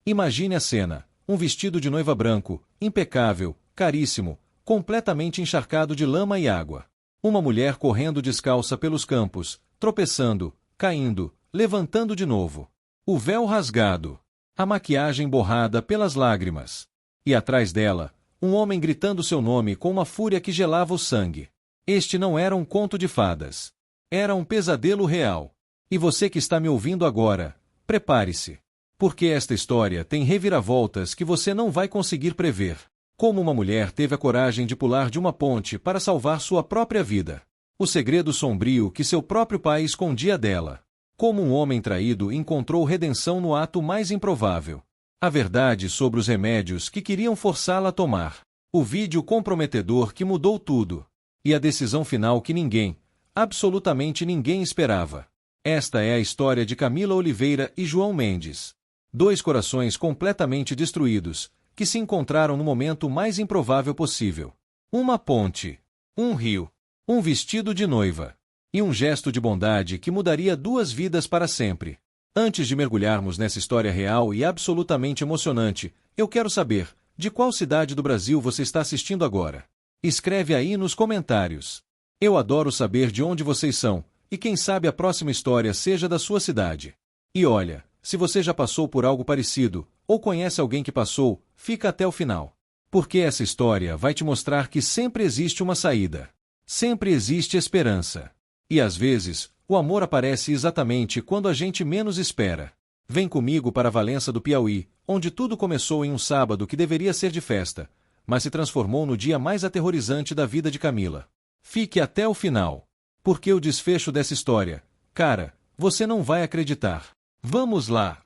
Imagine a cena: um vestido de noiva branco, impecável, caríssimo, completamente encharcado de lama e água. Uma mulher correndo descalça pelos campos, tropeçando, caindo, levantando de novo. O véu rasgado. A maquiagem borrada pelas lágrimas. E atrás dela, um homem gritando seu nome com uma fúria que gelava o sangue. Este não era um conto de fadas. Era um pesadelo real. E você que está me ouvindo agora, prepare-se. Porque esta história tem reviravoltas que você não vai conseguir prever. Como uma mulher teve a coragem de pular de uma ponte para salvar sua própria vida. O segredo sombrio que seu próprio pai escondia dela. Como um homem traído encontrou redenção no ato mais improvável. A verdade sobre os remédios que queriam forçá-la a tomar. O vídeo comprometedor que mudou tudo. E a decisão final que ninguém, absolutamente ninguém esperava. Esta é a história de Camila Oliveira e João Mendes. Dois corações completamente destruídos, que se encontraram no momento mais improvável possível. Uma ponte, um rio, um vestido de noiva, e um gesto de bondade que mudaria duas vidas para sempre. Antes de mergulharmos nessa história real e absolutamente emocionante, eu quero saber, de qual cidade do Brasil você está assistindo agora? Escreve aí nos comentários. Eu adoro saber de onde vocês são, e quem sabe a próxima história seja da sua cidade. E olha, se você já passou por algo parecido, ou conhece alguém que passou, fica até o final. Porque essa história vai te mostrar que sempre existe uma saída. Sempre existe esperança. E às vezes, o amor aparece exatamente quando a gente menos espera. Vem comigo para Valença do Piauí, onde tudo começou em um sábado que deveria ser de festa, mas se transformou no dia mais aterrorizante da vida de Camila. Fique até o final. Porque o desfecho dessa história, cara, você não vai acreditar. Vamos lá!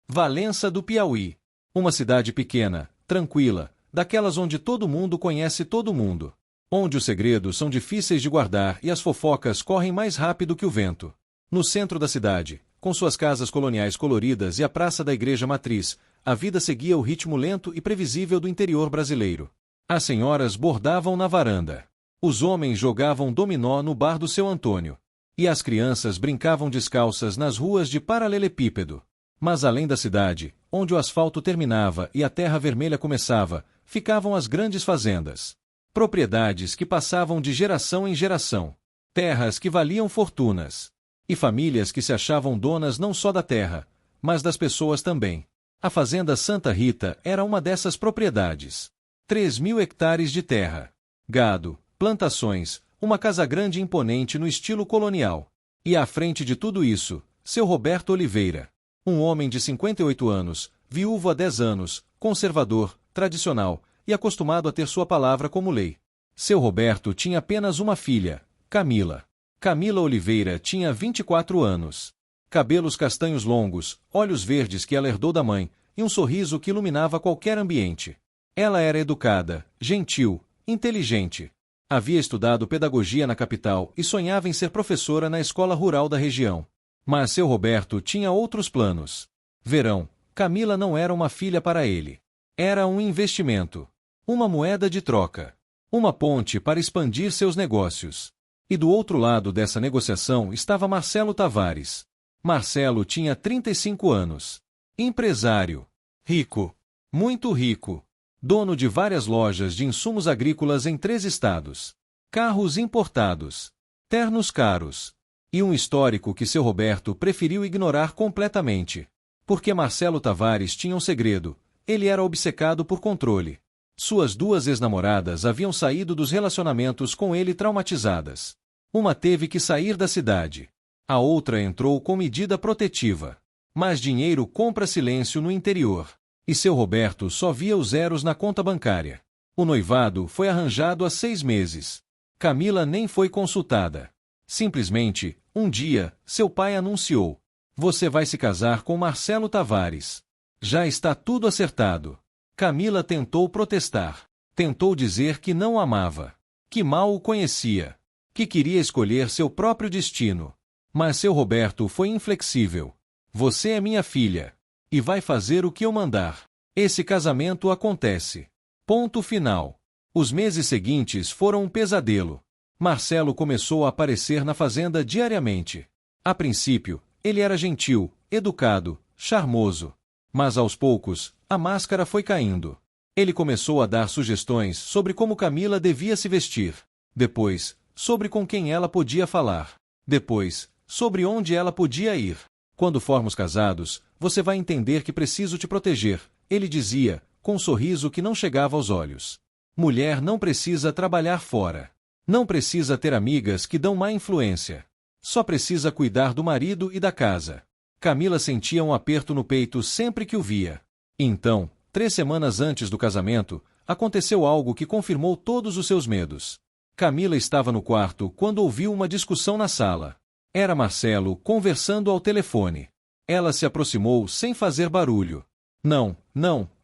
Valença do Piauí. Uma cidade pequena, tranquila, daquelas onde todo mundo conhece todo mundo. Onde os segredos são difíceis de guardar e as fofocas correm mais rápido que o vento. No centro da cidade, com suas casas coloniais coloridas e a praça da igreja matriz, a vida seguia o ritmo lento e previsível do interior brasileiro. As senhoras bordavam na varanda. Os homens jogavam dominó no bar do seu Antônio. E as crianças brincavam descalças nas ruas de paralelepípedo. Mas além da cidade, onde o asfalto terminava e a terra vermelha começava, ficavam as grandes fazendas. Propriedades que passavam de geração em geração. Terras que valiam fortunas. E famílias que se achavam donas não só da terra, mas das pessoas também. A Fazenda Santa Rita era uma dessas propriedades. 3.000 hectares de terra. Gado, plantações, uma casa grande e imponente no estilo colonial. E à frente de tudo isso, seu Roberto Oliveira. Um homem de 58 anos, viúvo há 10 anos, conservador, tradicional, e acostumado a ter sua palavra como lei. Seu Roberto tinha apenas uma filha, Camila. Camila Oliveira tinha 24 anos. Cabelos castanhos longos, olhos verdes que ela herdou da mãe, e um sorriso que iluminava qualquer ambiente. Ela era educada, gentil, inteligente. Havia estudado pedagogia na capital e sonhava em ser professora na escola rural da região. Mas seu Roberto tinha outros planos. Verão, Camila não era uma filha para ele. Era um investimento. Uma moeda de troca. Uma ponte para expandir seus negócios. E do outro lado dessa negociação estava Marcelo Tavares. Marcelo tinha 35 anos. Empresário. Rico. Muito rico. Dono de várias lojas de insumos agrícolas em 3 estados. Carros importados. Ternos caros. E um histórico que seu Roberto preferiu ignorar completamente. Porque Marcelo Tavares tinha um segredo. Ele era obcecado por controle. Suas 2 ex-namoradas haviam saído dos relacionamentos com ele traumatizadas. Uma teve que sair da cidade. A outra entrou com medida protetiva. Mas dinheiro compra silêncio no interior. E seu Roberto só via os zeros na conta bancária. O noivado foi arranjado há 6 meses. Camila nem foi consultada. Simplesmente, um dia, seu pai anunciou: "Você vai se casar com Marcelo Tavares. Já está tudo acertado." Camila tentou protestar. Tentou dizer que não o amava. Que mal o conhecia. Que queria escolher seu próprio destino. Mas seu Roberto foi inflexível. "Você é minha filha. E vai fazer o que eu mandar. Esse casamento acontece. Ponto final." Os meses seguintes foram um pesadelo. Marcelo começou a aparecer na fazenda diariamente. A princípio, ele era gentil, educado, charmoso. Mas aos poucos, a máscara foi caindo. Ele começou a dar sugestões sobre como Camila devia se vestir. Depois, sobre com quem ela podia falar. Depois, sobre onde ela podia ir. Quando formos casados, você vai entender que preciso te proteger, ele dizia, com um sorriso que não chegava aos olhos. Mulher não precisa trabalhar fora. Não precisa ter amigas que dão má influência. Só precisa cuidar do marido e da casa. Camila sentia um aperto no peito sempre que o via. Então, 3 semanas antes do casamento, aconteceu algo que confirmou todos os seus medos. Camila estava no quarto quando ouviu uma discussão na sala. Era Marcelo conversando ao telefone. Ela se aproximou sem fazer barulho. Não,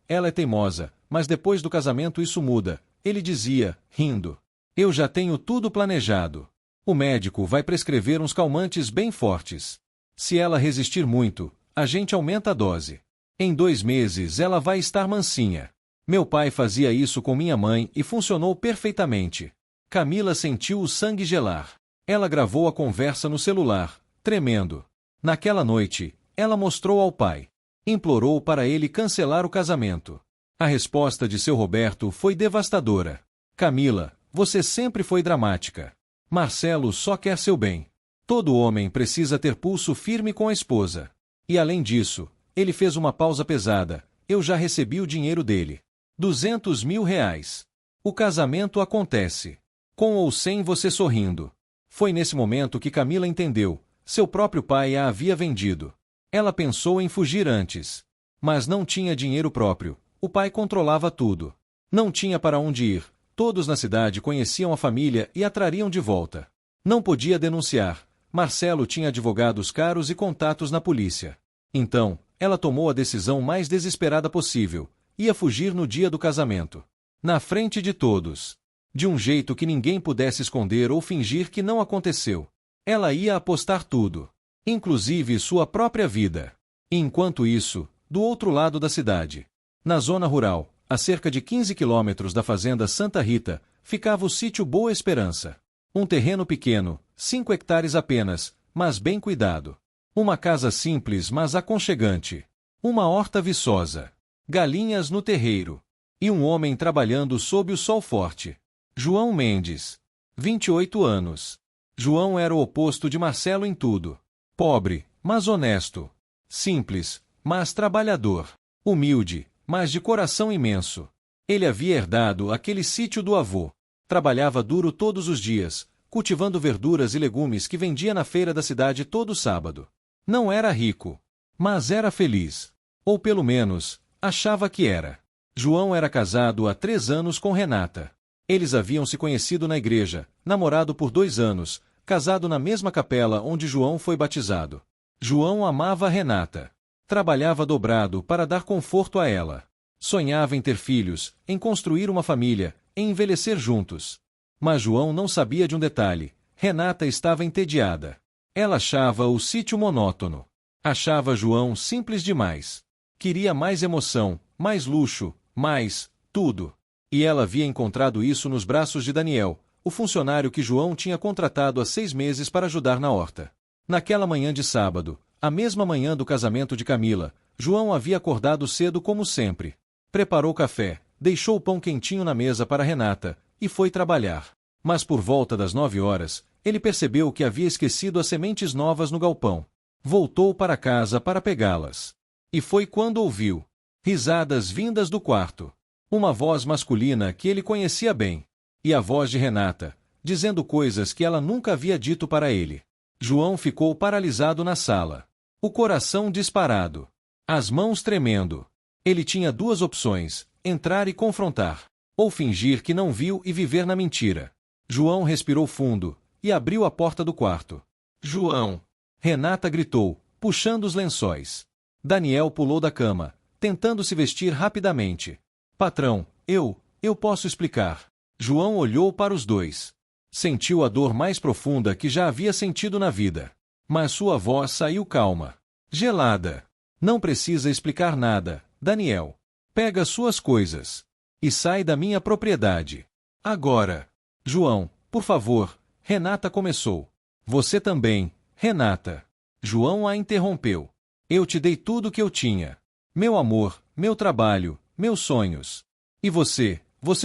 ela é teimosa, mas depois do casamento isso muda, ele dizia, rindo. Eu já tenho tudo planejado. O médico vai prescrever uns calmantes bem fortes. Se ela resistir muito, a gente aumenta a dose. Em 2 meses ela vai estar mansinha. Meu pai fazia isso com minha mãe e funcionou perfeitamente. Camila sentiu o sangue gelar. Ela gravou a conversa no celular, tremendo. Naquela noite, ela mostrou ao pai. Implorou para ele cancelar o casamento. A resposta de seu Roberto foi devastadora. Camila, você sempre foi dramática. Marcelo só quer seu bem. Todo homem precisa ter pulso firme com a esposa. E além disso, ele fez uma pausa pesada. Eu já recebi o dinheiro dele. 200 mil reais. O casamento acontece. Com ou sem você sorrindo. Foi nesse momento que Camila entendeu. Seu próprio pai a havia vendido. Ela pensou em fugir antes. Mas não tinha dinheiro próprio. O pai controlava tudo. Não tinha para onde ir. Todos na cidade conheciam a família e a trariam de volta. Não podia denunciar. Marcelo tinha advogados caros e contatos na polícia. Então, ela tomou a decisão mais desesperada possível. Ia fugir no dia do casamento. Na frente de todos. De um jeito que ninguém pudesse esconder ou fingir que não aconteceu. Ela ia apostar tudo. Inclusive sua própria vida. E enquanto isso, do outro lado da cidade. Na zona rural, a cerca de 15 quilômetros da fazenda Santa Rita, ficava o sítio Boa Esperança. Um terreno pequeno, 5 hectares apenas, mas bem cuidado. Uma casa simples mas aconchegante. Uma horta viçosa. Galinhas no terreiro. E um homem trabalhando sob o sol forte. João Mendes. 28 anos. João era o oposto de Marcelo em tudo. Pobre, mas honesto. Simples, mas trabalhador. Humilde, mas de coração imenso. Ele havia herdado aquele sítio do avô. Trabalhava duro todos os dias, cultivando verduras e legumes que vendia na feira da cidade todo sábado. Não era rico, mas era feliz. Ou pelo menos, achava que era. João era casado há 3 anos com Renata. Eles haviam se conhecido na igreja, namorado por 2 anos, casado na mesma capela onde João foi batizado. João amava Renata. Trabalhava dobrado para dar conforto a ela. Sonhava em ter filhos, em construir uma família, em envelhecer juntos. Mas João não sabia de um detalhe. Renata estava entediada. Ela achava o sítio monótono. Achava João simples demais. Queria mais emoção, mais luxo, mais tudo. E ela havia encontrado isso nos braços de Daniel, o funcionário que João tinha contratado há 6 meses para ajudar na horta. Naquela manhã de sábado, a mesma manhã do casamento de Camila, João havia acordado cedo como sempre. Preparou café, deixou o pão quentinho na mesa para Renata, e foi trabalhar. Mas por volta das 9 horas, ele percebeu que havia esquecido as sementes novas no galpão. Voltou para casa para pegá-las. E foi quando ouviu risadas vindas do quarto. Uma voz masculina que ele conhecia bem. E a voz de Renata, dizendo coisas que ela nunca havia dito para ele. João ficou paralisado na sala. O coração disparado. As mãos tremendo. Ele tinha 2 opções, entrar e confrontar. Ou fingir que não viu e viver na mentira. João respirou fundo, e abriu a porta do quarto. João! Renata gritou, puxando os lençóis. Daniel pulou da cama, tentando se vestir rapidamente. Patrão, eu posso explicar. João olhou para os dois. Sentiu a dor mais profunda que já havia sentido na vida. Mas sua voz saiu calma. Gelada. Não precisa explicar nada, Daniel. Pega suas coisas. E sai da minha propriedade. Agora. João, por favor, Renata começou. Você também, Renata. João a interrompeu. Eu te dei tudo que eu tinha. Meu amor, meu trabalho, meus sonhos. E você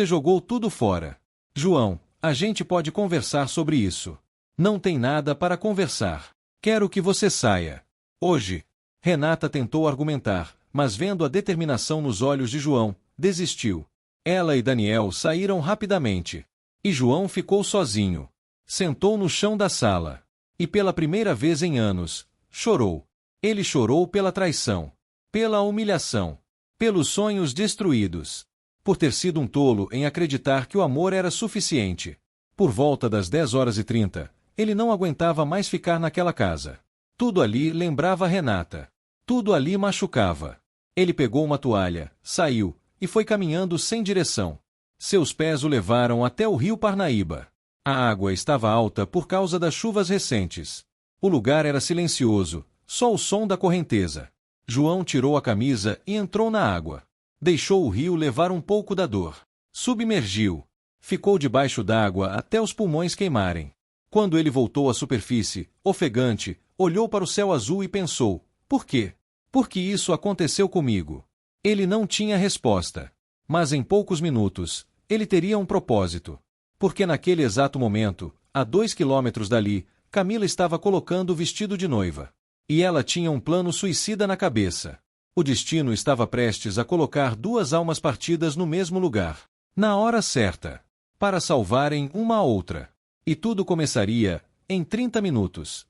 jogou tudo fora. João, a gente pode conversar sobre isso. Não tem nada para conversar. Quero que você saia. Hoje. Renata tentou argumentar, mas vendo a determinação nos olhos de João, desistiu. Ela e Daniel saíram rapidamente. E João ficou sozinho. Sentou no chão da sala. E pela primeira vez em anos, chorou. Ele chorou pela traição. Pela humilhação. Pelos sonhos destruídos. Por ter sido um tolo em acreditar que o amor era suficiente. Por volta das 10h30, ele não aguentava mais ficar naquela casa. Tudo ali lembrava Renata. Tudo ali machucava. Ele pegou uma toalha, saiu, e foi caminhando sem direção. Seus pés o levaram até o rio Parnaíba. A água estava alta por causa das chuvas recentes. O lugar era silencioso, só o som da correnteza. João tirou a camisa e entrou na água. Deixou o rio levar um pouco da dor. Submergiu. Ficou debaixo d'água até os pulmões queimarem. Quando ele voltou à superfície, ofegante, olhou para o céu azul e pensou: por quê? Por que isso aconteceu comigo? Ele não tinha resposta. Mas em poucos minutos, ele teria um propósito. Porque naquele exato momento, a 2 quilômetros dali, Camila estava colocando o vestido de noiva. E ela tinha um plano suicida na cabeça. O destino estava prestes a colocar duas almas partidas no mesmo lugar, na hora certa, para salvarem uma a outra. E tudo começaria em 30 minutos.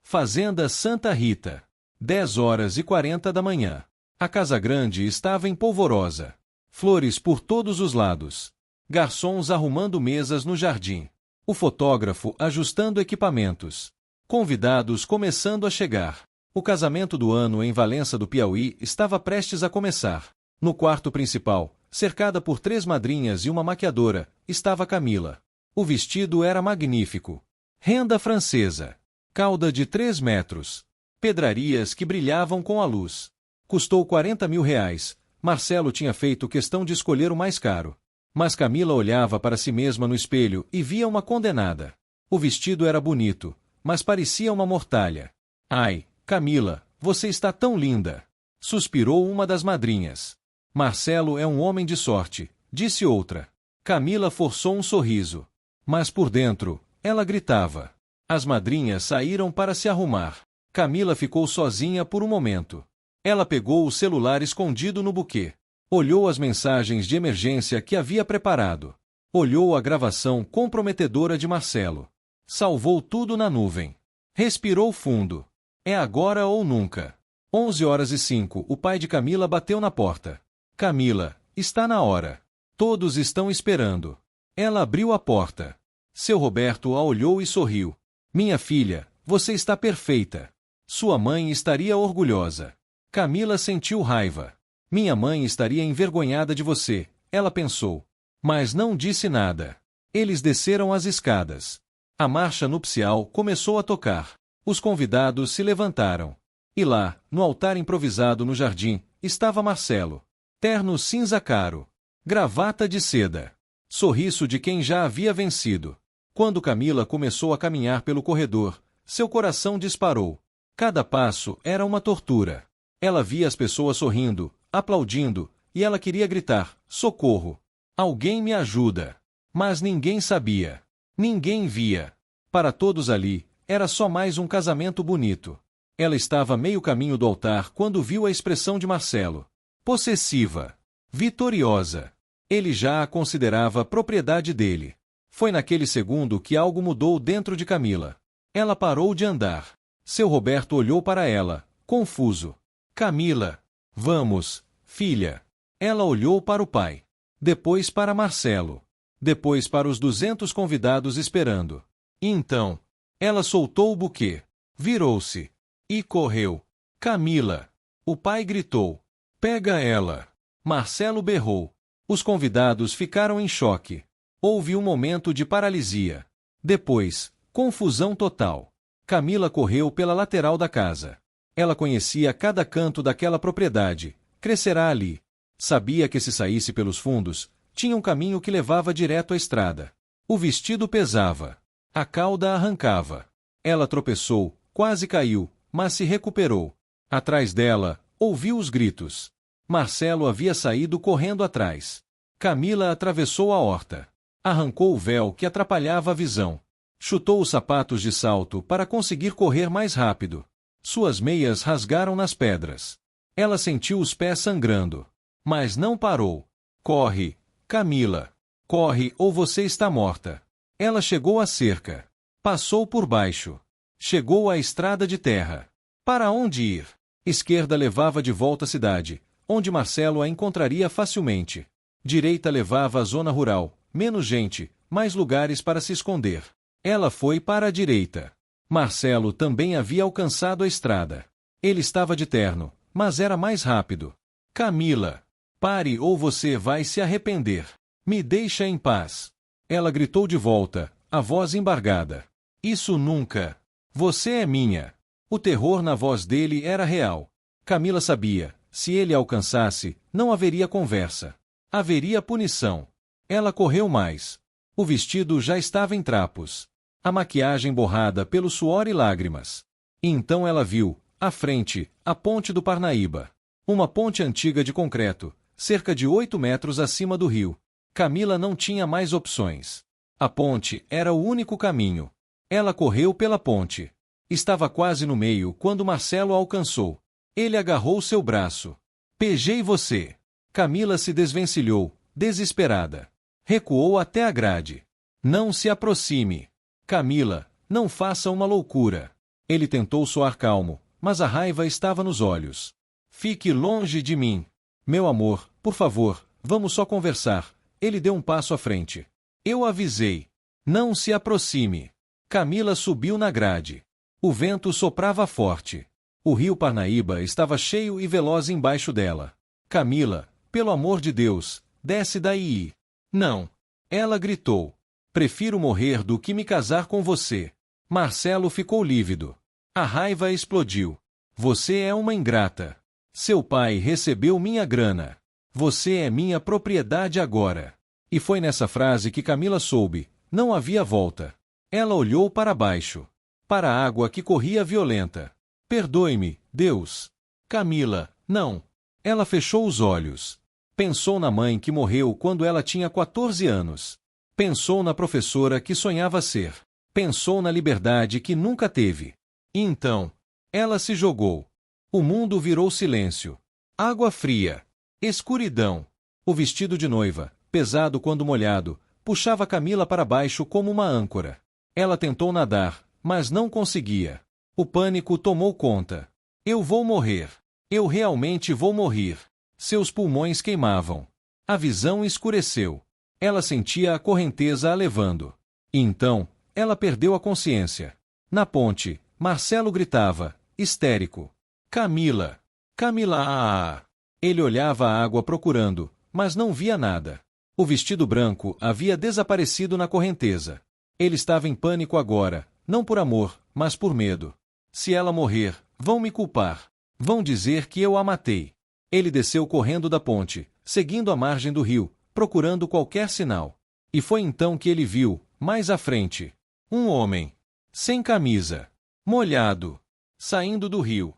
Fazenda Santa Rita. 10h40 da manhã. A casa grande estava em polvorosa. Flores por todos os lados. Garçons arrumando mesas no jardim. O fotógrafo ajustando equipamentos. Convidados começando a chegar. O casamento do ano em Valença do Piauí estava prestes a começar. No quarto principal, cercada por 3 madrinhas e uma maquiadora, estava Camila. O vestido era magnífico. Renda francesa. Cauda de 3 metros. Pedrarias que brilhavam com a luz. Custou 40 mil reais. Marcelo tinha feito questão de escolher o mais caro. Mas Camila olhava para si mesma no espelho e via uma condenada. O vestido era bonito, mas parecia uma mortalha. Ai, Camila, você está tão linda! Suspirou uma das madrinhas. Marcelo é um homem de sorte, disse outra. Camila forçou um sorriso. Mas por dentro, ela gritava. As madrinhas saíram para se arrumar. Camila ficou sozinha por um momento. Ela pegou o celular escondido no buquê. Olhou as mensagens de emergência que havia preparado. Olhou a gravação comprometedora de Marcelo. Salvou tudo na nuvem. Respirou fundo. É agora ou nunca. 11h05, o pai de Camila bateu na porta. Camila, está na hora. Todos estão esperando. Ela abriu a porta. Seu Roberto a olhou e sorriu. Minha filha, você está perfeita. Sua mãe estaria orgulhosa. Camila sentiu raiva. Minha mãe estaria envergonhada de você, ela pensou. Mas não disse nada. Eles desceram as escadas. A marcha nupcial começou a tocar. Os convidados se levantaram. E lá, no altar improvisado no jardim, estava Marcelo. Terno cinza claro. Gravata de seda. Sorriso de quem já havia vencido. Quando Camila começou a caminhar pelo corredor, seu coração disparou. Cada passo era uma tortura. Ela via as pessoas sorrindo, aplaudindo, e ela queria gritar: socorro! Alguém me ajuda! Mas ninguém sabia. Ninguém via. Para todos ali, era só mais um casamento bonito. Ela estava a meio caminho do altar quando viu a expressão de Marcelo. Possessiva. Vitoriosa. Ele já a considerava propriedade dele. Foi naquele segundo que algo mudou dentro de Camila. Ela parou de andar. Seu Roberto olhou para ela, confuso. Camila. Vamos, filha. Ela olhou para o pai. Depois para Marcelo. Depois para os 200 convidados esperando. E então, ela soltou o buquê. Virou-se. E correu. Camila. O pai gritou. Pega ela. Marcelo berrou. Os convidados ficaram em choque. Houve um momento de paralisia. Depois, confusão total. Camila correu pela lateral da casa. Ela conhecia cada canto daquela propriedade. Crescerá ali. Sabia que se saísse pelos fundos, tinha um caminho que levava direto à estrada. O vestido pesava. A cauda arrancava. Ela tropeçou, quase caiu, mas se recuperou. Atrás dela, ouviu os gritos. Marcelo havia saído correndo atrás. Camila atravessou a horta. Arrancou o véu que atrapalhava a visão. Chutou os sapatos de salto para conseguir correr mais rápido. Suas meias rasgaram nas pedras. Ela sentiu os pés sangrando. Mas não parou. Corre, Camila. Corre ou você está morta. Ela chegou à cerca. Passou por baixo. Chegou à estrada de terra. Para onde ir? Esquerda levava de volta à cidade, onde Marcelo a encontraria facilmente. Direita levava à zona rural, menos gente, mais lugares para se esconder. Ela foi para a direita. Marcelo também havia alcançado a estrada. Ele estava de terno, mas era mais rápido. Camila, pare ou você vai se arrepender. Me deixa em paz. Ela gritou de volta, a voz embargada. Isso nunca. Você é minha. O terror na voz dele era real. Camila sabia, se ele a alcançasse, não haveria conversa. Haveria punição. Ela correu mais. O vestido já estava em trapos. A maquiagem borrada pelo suor e lágrimas. E então ela viu, à frente, a ponte do Parnaíba. Uma ponte antiga de concreto, cerca de 8 metros acima do rio. Camila não tinha mais opções. A ponte era o único caminho. Ela correu pela ponte. Estava quase no meio quando Marcelo a alcançou. Ele agarrou seu braço. Peguei você. Camila se desvencilhou, desesperada. Recuou até a grade. Não se aproxime. Camila, não faça uma loucura. Ele tentou soar calmo, mas a raiva estava nos olhos. Fique longe de mim. Meu amor, por favor, vamos só conversar. Ele deu um passo à frente. Eu avisei. Não se aproxime. Camila subiu na grade. O vento soprava forte. O rio Parnaíba estava cheio e veloz embaixo dela. Camila, pelo amor de Deus, desce daí. Não. Ela gritou. Prefiro morrer do que me casar com você. Marcelo ficou lívido. A raiva explodiu. Você é uma ingrata. Seu pai recebeu minha grana. Você é minha propriedade agora. E foi nessa frase que Camila soube. Não havia volta. Ela olhou para baixo. Para a água que corria violenta. Perdoe-me, Deus. Camila, não. Ela fechou os olhos. Pensou na mãe que morreu quando ela tinha 14 anos. Pensou na professora que sonhava ser. Pensou na liberdade que nunca teve. E então, ela se jogou. O mundo virou silêncio. Água fria. Escuridão. O vestido de noiva, pesado quando molhado, puxava Camila para baixo como uma âncora. Ela tentou nadar, mas não conseguia. O pânico tomou conta. Eu vou morrer. Eu realmente vou morrer. Seus pulmões queimavam. A visão escureceu. Ela sentia a correnteza a levando. E então, ela perdeu a consciência. Na ponte, Marcelo gritava, histérico. Camila! Camila! Ah! Ele olhava a água procurando, mas não via nada. O vestido branco havia desaparecido na correnteza. Ele estava em pânico agora, não por amor, mas por medo. Se ela morrer, vão me culpar. Vão dizer que eu a matei. Ele desceu correndo da ponte, seguindo a margem do rio, procurando qualquer sinal. E foi então que ele viu, mais à frente, um homem, sem camisa, molhado, saindo do rio.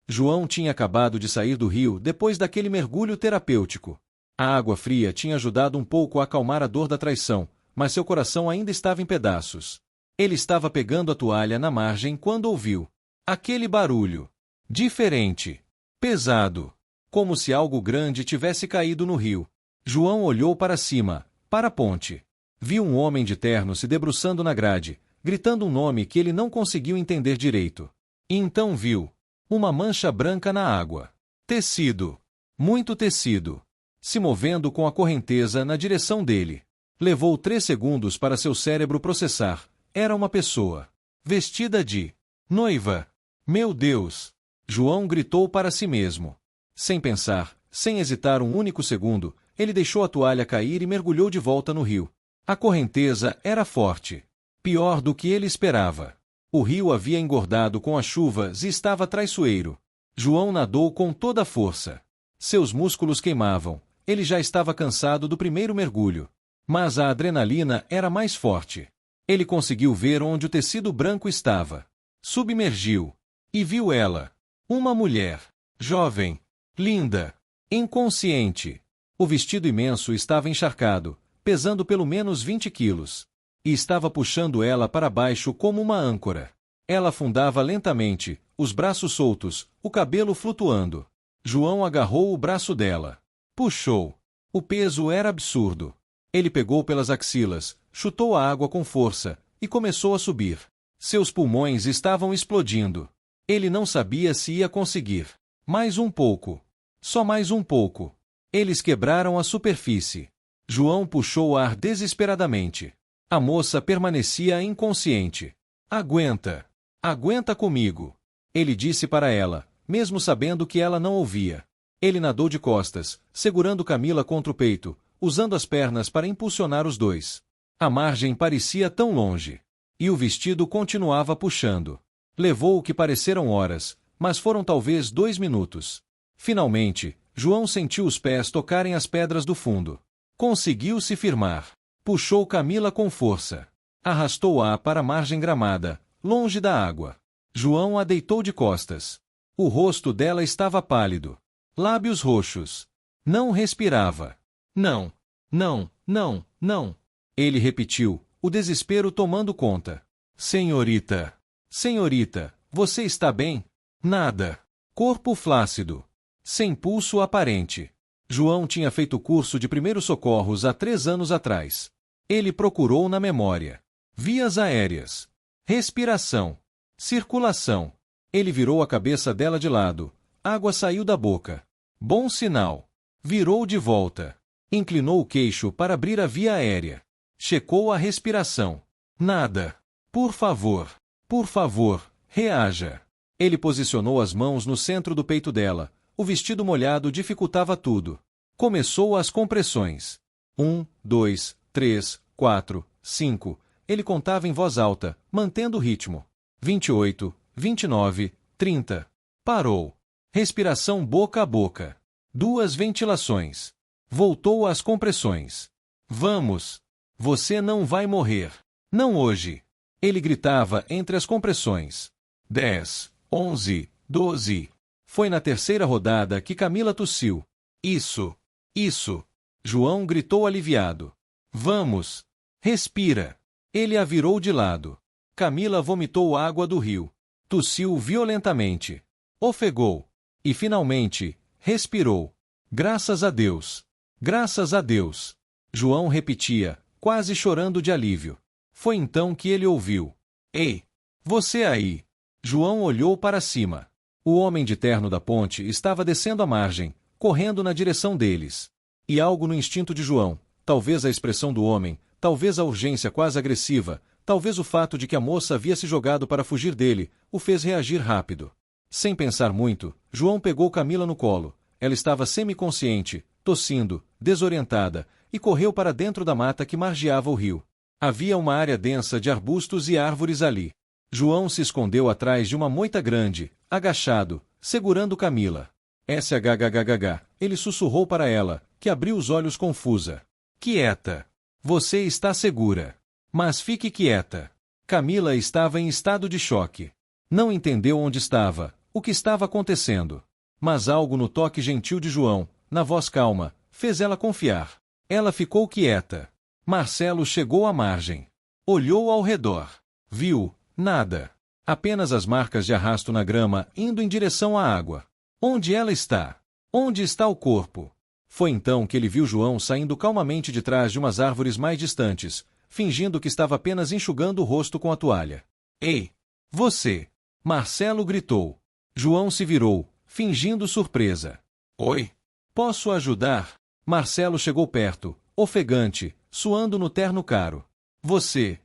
João tinha acabado de sair do rio depois daquele mergulho terapêutico. A água fria tinha ajudado um pouco a acalmar a dor da traição, mas seu coração ainda estava em pedaços. Ele estava pegando a toalha na margem quando ouviu aquele barulho. Diferente. Pesado. Como se algo grande tivesse caído no rio. João olhou para cima, para a ponte. Viu um homem de terno se debruçando na grade, gritando um nome que ele não conseguiu entender direito. E então viu uma mancha branca na água. Tecido. Muito tecido. Se movendo com a correnteza na direção dele. Levou 3 segundos para seu cérebro processar. Era uma pessoa. Vestida de noiva. Meu Deus! João gritou para si mesmo. Sem pensar, sem hesitar um único segundo, ele deixou a toalha cair e mergulhou de volta no rio. A correnteza era forte. Pior do que ele esperava. O rio havia engordado com as chuvas e estava traiçoeiro. João nadou com toda a força. Seus músculos queimavam. Ele já estava cansado do primeiro mergulho. Mas a adrenalina era mais forte. Ele conseguiu ver onde o tecido branco estava. Submergiu. E viu ela. Uma mulher. jovem, linda, inconsciente. O vestido imenso estava encharcado, pesando pelo menos 20 quilos. E estava puxando ela para baixo como uma âncora. Ela afundava lentamente, os braços soltos, o cabelo flutuando. João agarrou o braço dela. Puxou. O peso era absurdo. Ele pegou pelas axilas, chutou a água com força, e começou a subir. Seus pulmões estavam explodindo. Ele não sabia se ia conseguir. Mais um pouco. Só mais um pouco. Eles quebraram a superfície. João puxou o ar desesperadamente. A moça permanecia inconsciente. Aguenta. Aguenta comigo. Ele disse para ela, mesmo sabendo que ela não ouvia. Ele nadou de costas, segurando Camila contra o peito, usando as pernas para impulsionar os dois. A margem parecia tão longe. E o vestido continuava puxando. Levou o que pareceram horas, mas foram talvez 2 minutos. Finalmente, João sentiu os pés tocarem as pedras do fundo. Conseguiu se firmar. Puxou Camila com força. Arrastou-a para a margem gramada, longe da água. João a deitou de costas. O rosto dela estava pálido. Lábios roxos. Não respirava. Não, não, não, não. Ele repetiu, o desespero tomando conta. Senhorita. Senhorita, você está bem? Nada. Corpo flácido. Sem pulso aparente. João tinha feito curso de primeiros socorros há 3 anos atrás. Ele procurou na memória. Vias aéreas. Respiração. Circulação. Ele virou a cabeça dela de lado. Água saiu da boca. Bom sinal. Virou de volta. Inclinou o queixo para abrir a via aérea. Checou a respiração. Nada. Por favor, reaja. Ele posicionou as mãos no centro do peito dela. O vestido molhado dificultava tudo. Começou as compressões. 1, 2, 3, 4, 5. Ele contava em voz alta, mantendo o ritmo. 28, 29, 30. Parou. Respiração boca a boca. 2 ventilações. Voltou às compressões. Vamos. Você não vai morrer. Não hoje. Ele gritava entre as compressões. 10, 11, 12. Foi na terceira rodada que Camila tossiu. Isso. João gritou aliviado. Vamos. Respira. Ele a virou de lado. Camila vomitou água do rio. Tossiu violentamente. Ofegou. E finalmente, respirou. Graças a Deus. Graças a Deus. João repetia, quase chorando de alívio. Foi então que ele ouviu. Ei! Você aí! João olhou para cima. O homem de terno da ponte estava descendo a margem, correndo na direção deles. E algo no instinto de João, talvez a expressão do homem, talvez a urgência quase agressiva, talvez o fato de que a moça havia se jogado para fugir dele, o fez reagir rápido. Sem pensar muito, João pegou Camila no colo. Ela estava semiconsciente, tossindo, desorientada, e correu para dentro da mata que margeava o rio. Havia uma área densa de arbustos e árvores ali. João se escondeu atrás de uma moita grande, agachado, segurando Camila. SHHHH, ele sussurrou para ela, que abriu os olhos confusa. Quieta. Você está segura. Mas fique quieta. Camila estava em estado de choque. Não entendeu onde estava, o que estava acontecendo. Mas algo no toque gentil de João, na voz calma, fez ela confiar. Ela ficou quieta. Marcelo chegou à margem. Olhou ao redor. Viu, nada. Apenas as marcas de arrasto na grama indo em direção à água. Onde ela está? Onde está o corpo? Foi então que ele viu João saindo calmamente de trás de umas árvores mais distantes, fingindo que estava apenas enxugando o rosto com a toalha. Ei! Você! Marcelo gritou. João se virou, fingindo surpresa. Oi! Posso ajudar? Marcelo chegou perto, ofegante, suando no terno caro. Você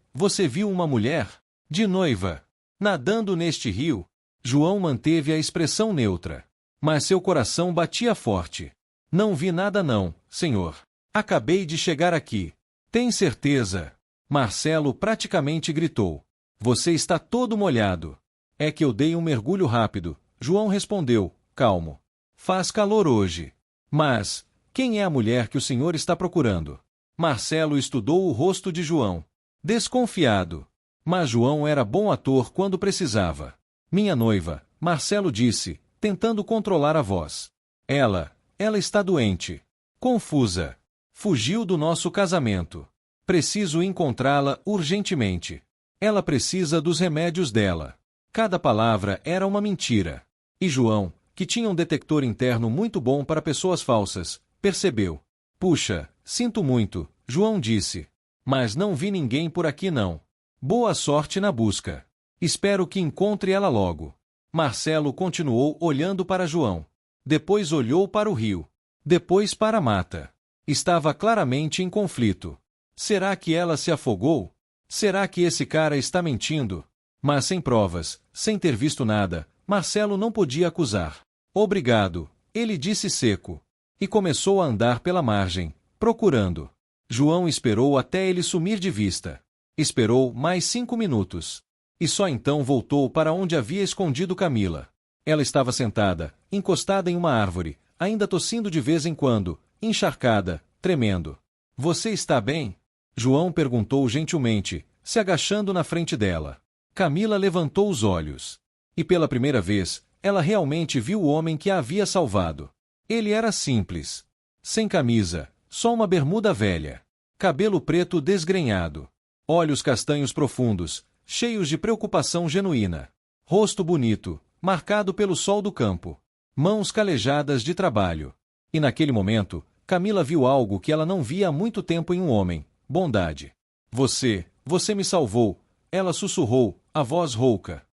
viu uma mulher? De noiva? Nadando neste rio? João manteve a expressão neutra. Mas seu coração batia forte. Não vi nada não, senhor. Acabei de chegar aqui. Tem certeza? Marcelo praticamente gritou. Você está todo molhado. É que eu dei um mergulho rápido. João respondeu, calmo. Faz calor hoje. Mas, quem é a mulher que o senhor está procurando? Marcelo estudou o rosto de João. Desconfiado. Mas João era bom ator quando precisava. Minha noiva, Marcelo disse, tentando controlar a voz. Ela está doente. Confusa. Fugiu do nosso casamento. Preciso encontrá-la urgentemente. Ela precisa dos remédios dela. Cada palavra era uma mentira. E João, que tinha um detector interno muito bom para pessoas falsas, percebeu. Puxa, sinto muito, João disse. Mas não vi ninguém por aqui não. Boa sorte na busca. Espero que encontre ela logo. Marcelo continuou olhando para João. Depois olhou para o rio. Depois para a mata. Estava claramente em conflito. Será que ela se afogou? Será que esse cara está mentindo? Mas sem provas, sem ter visto nada, Marcelo não podia acusar. Obrigado, ele disse seco. E começou a andar pela margem, procurando. João esperou até ele sumir de vista. Esperou mais 5 minutos. E só então voltou para onde havia escondido Camila. Ela estava sentada, encostada em uma árvore, ainda tossindo de vez em quando, encharcada, tremendo. Você está bem? João perguntou gentilmente, se agachando na frente dela. Camila levantou os olhos. E pela primeira vez, ela realmente viu o homem que a havia salvado. Ele era simples. Sem camisa, só uma bermuda velha. Cabelo preto desgrenhado. Olhos castanhos profundos, cheios de preocupação genuína. Rosto bonito, marcado pelo sol do campo. Mãos calejadas de trabalho. E naquele momento, Camila viu algo que ela não via há muito tempo em um homem: bondade. Você me salvou, ela sussurrou, a voz rouca.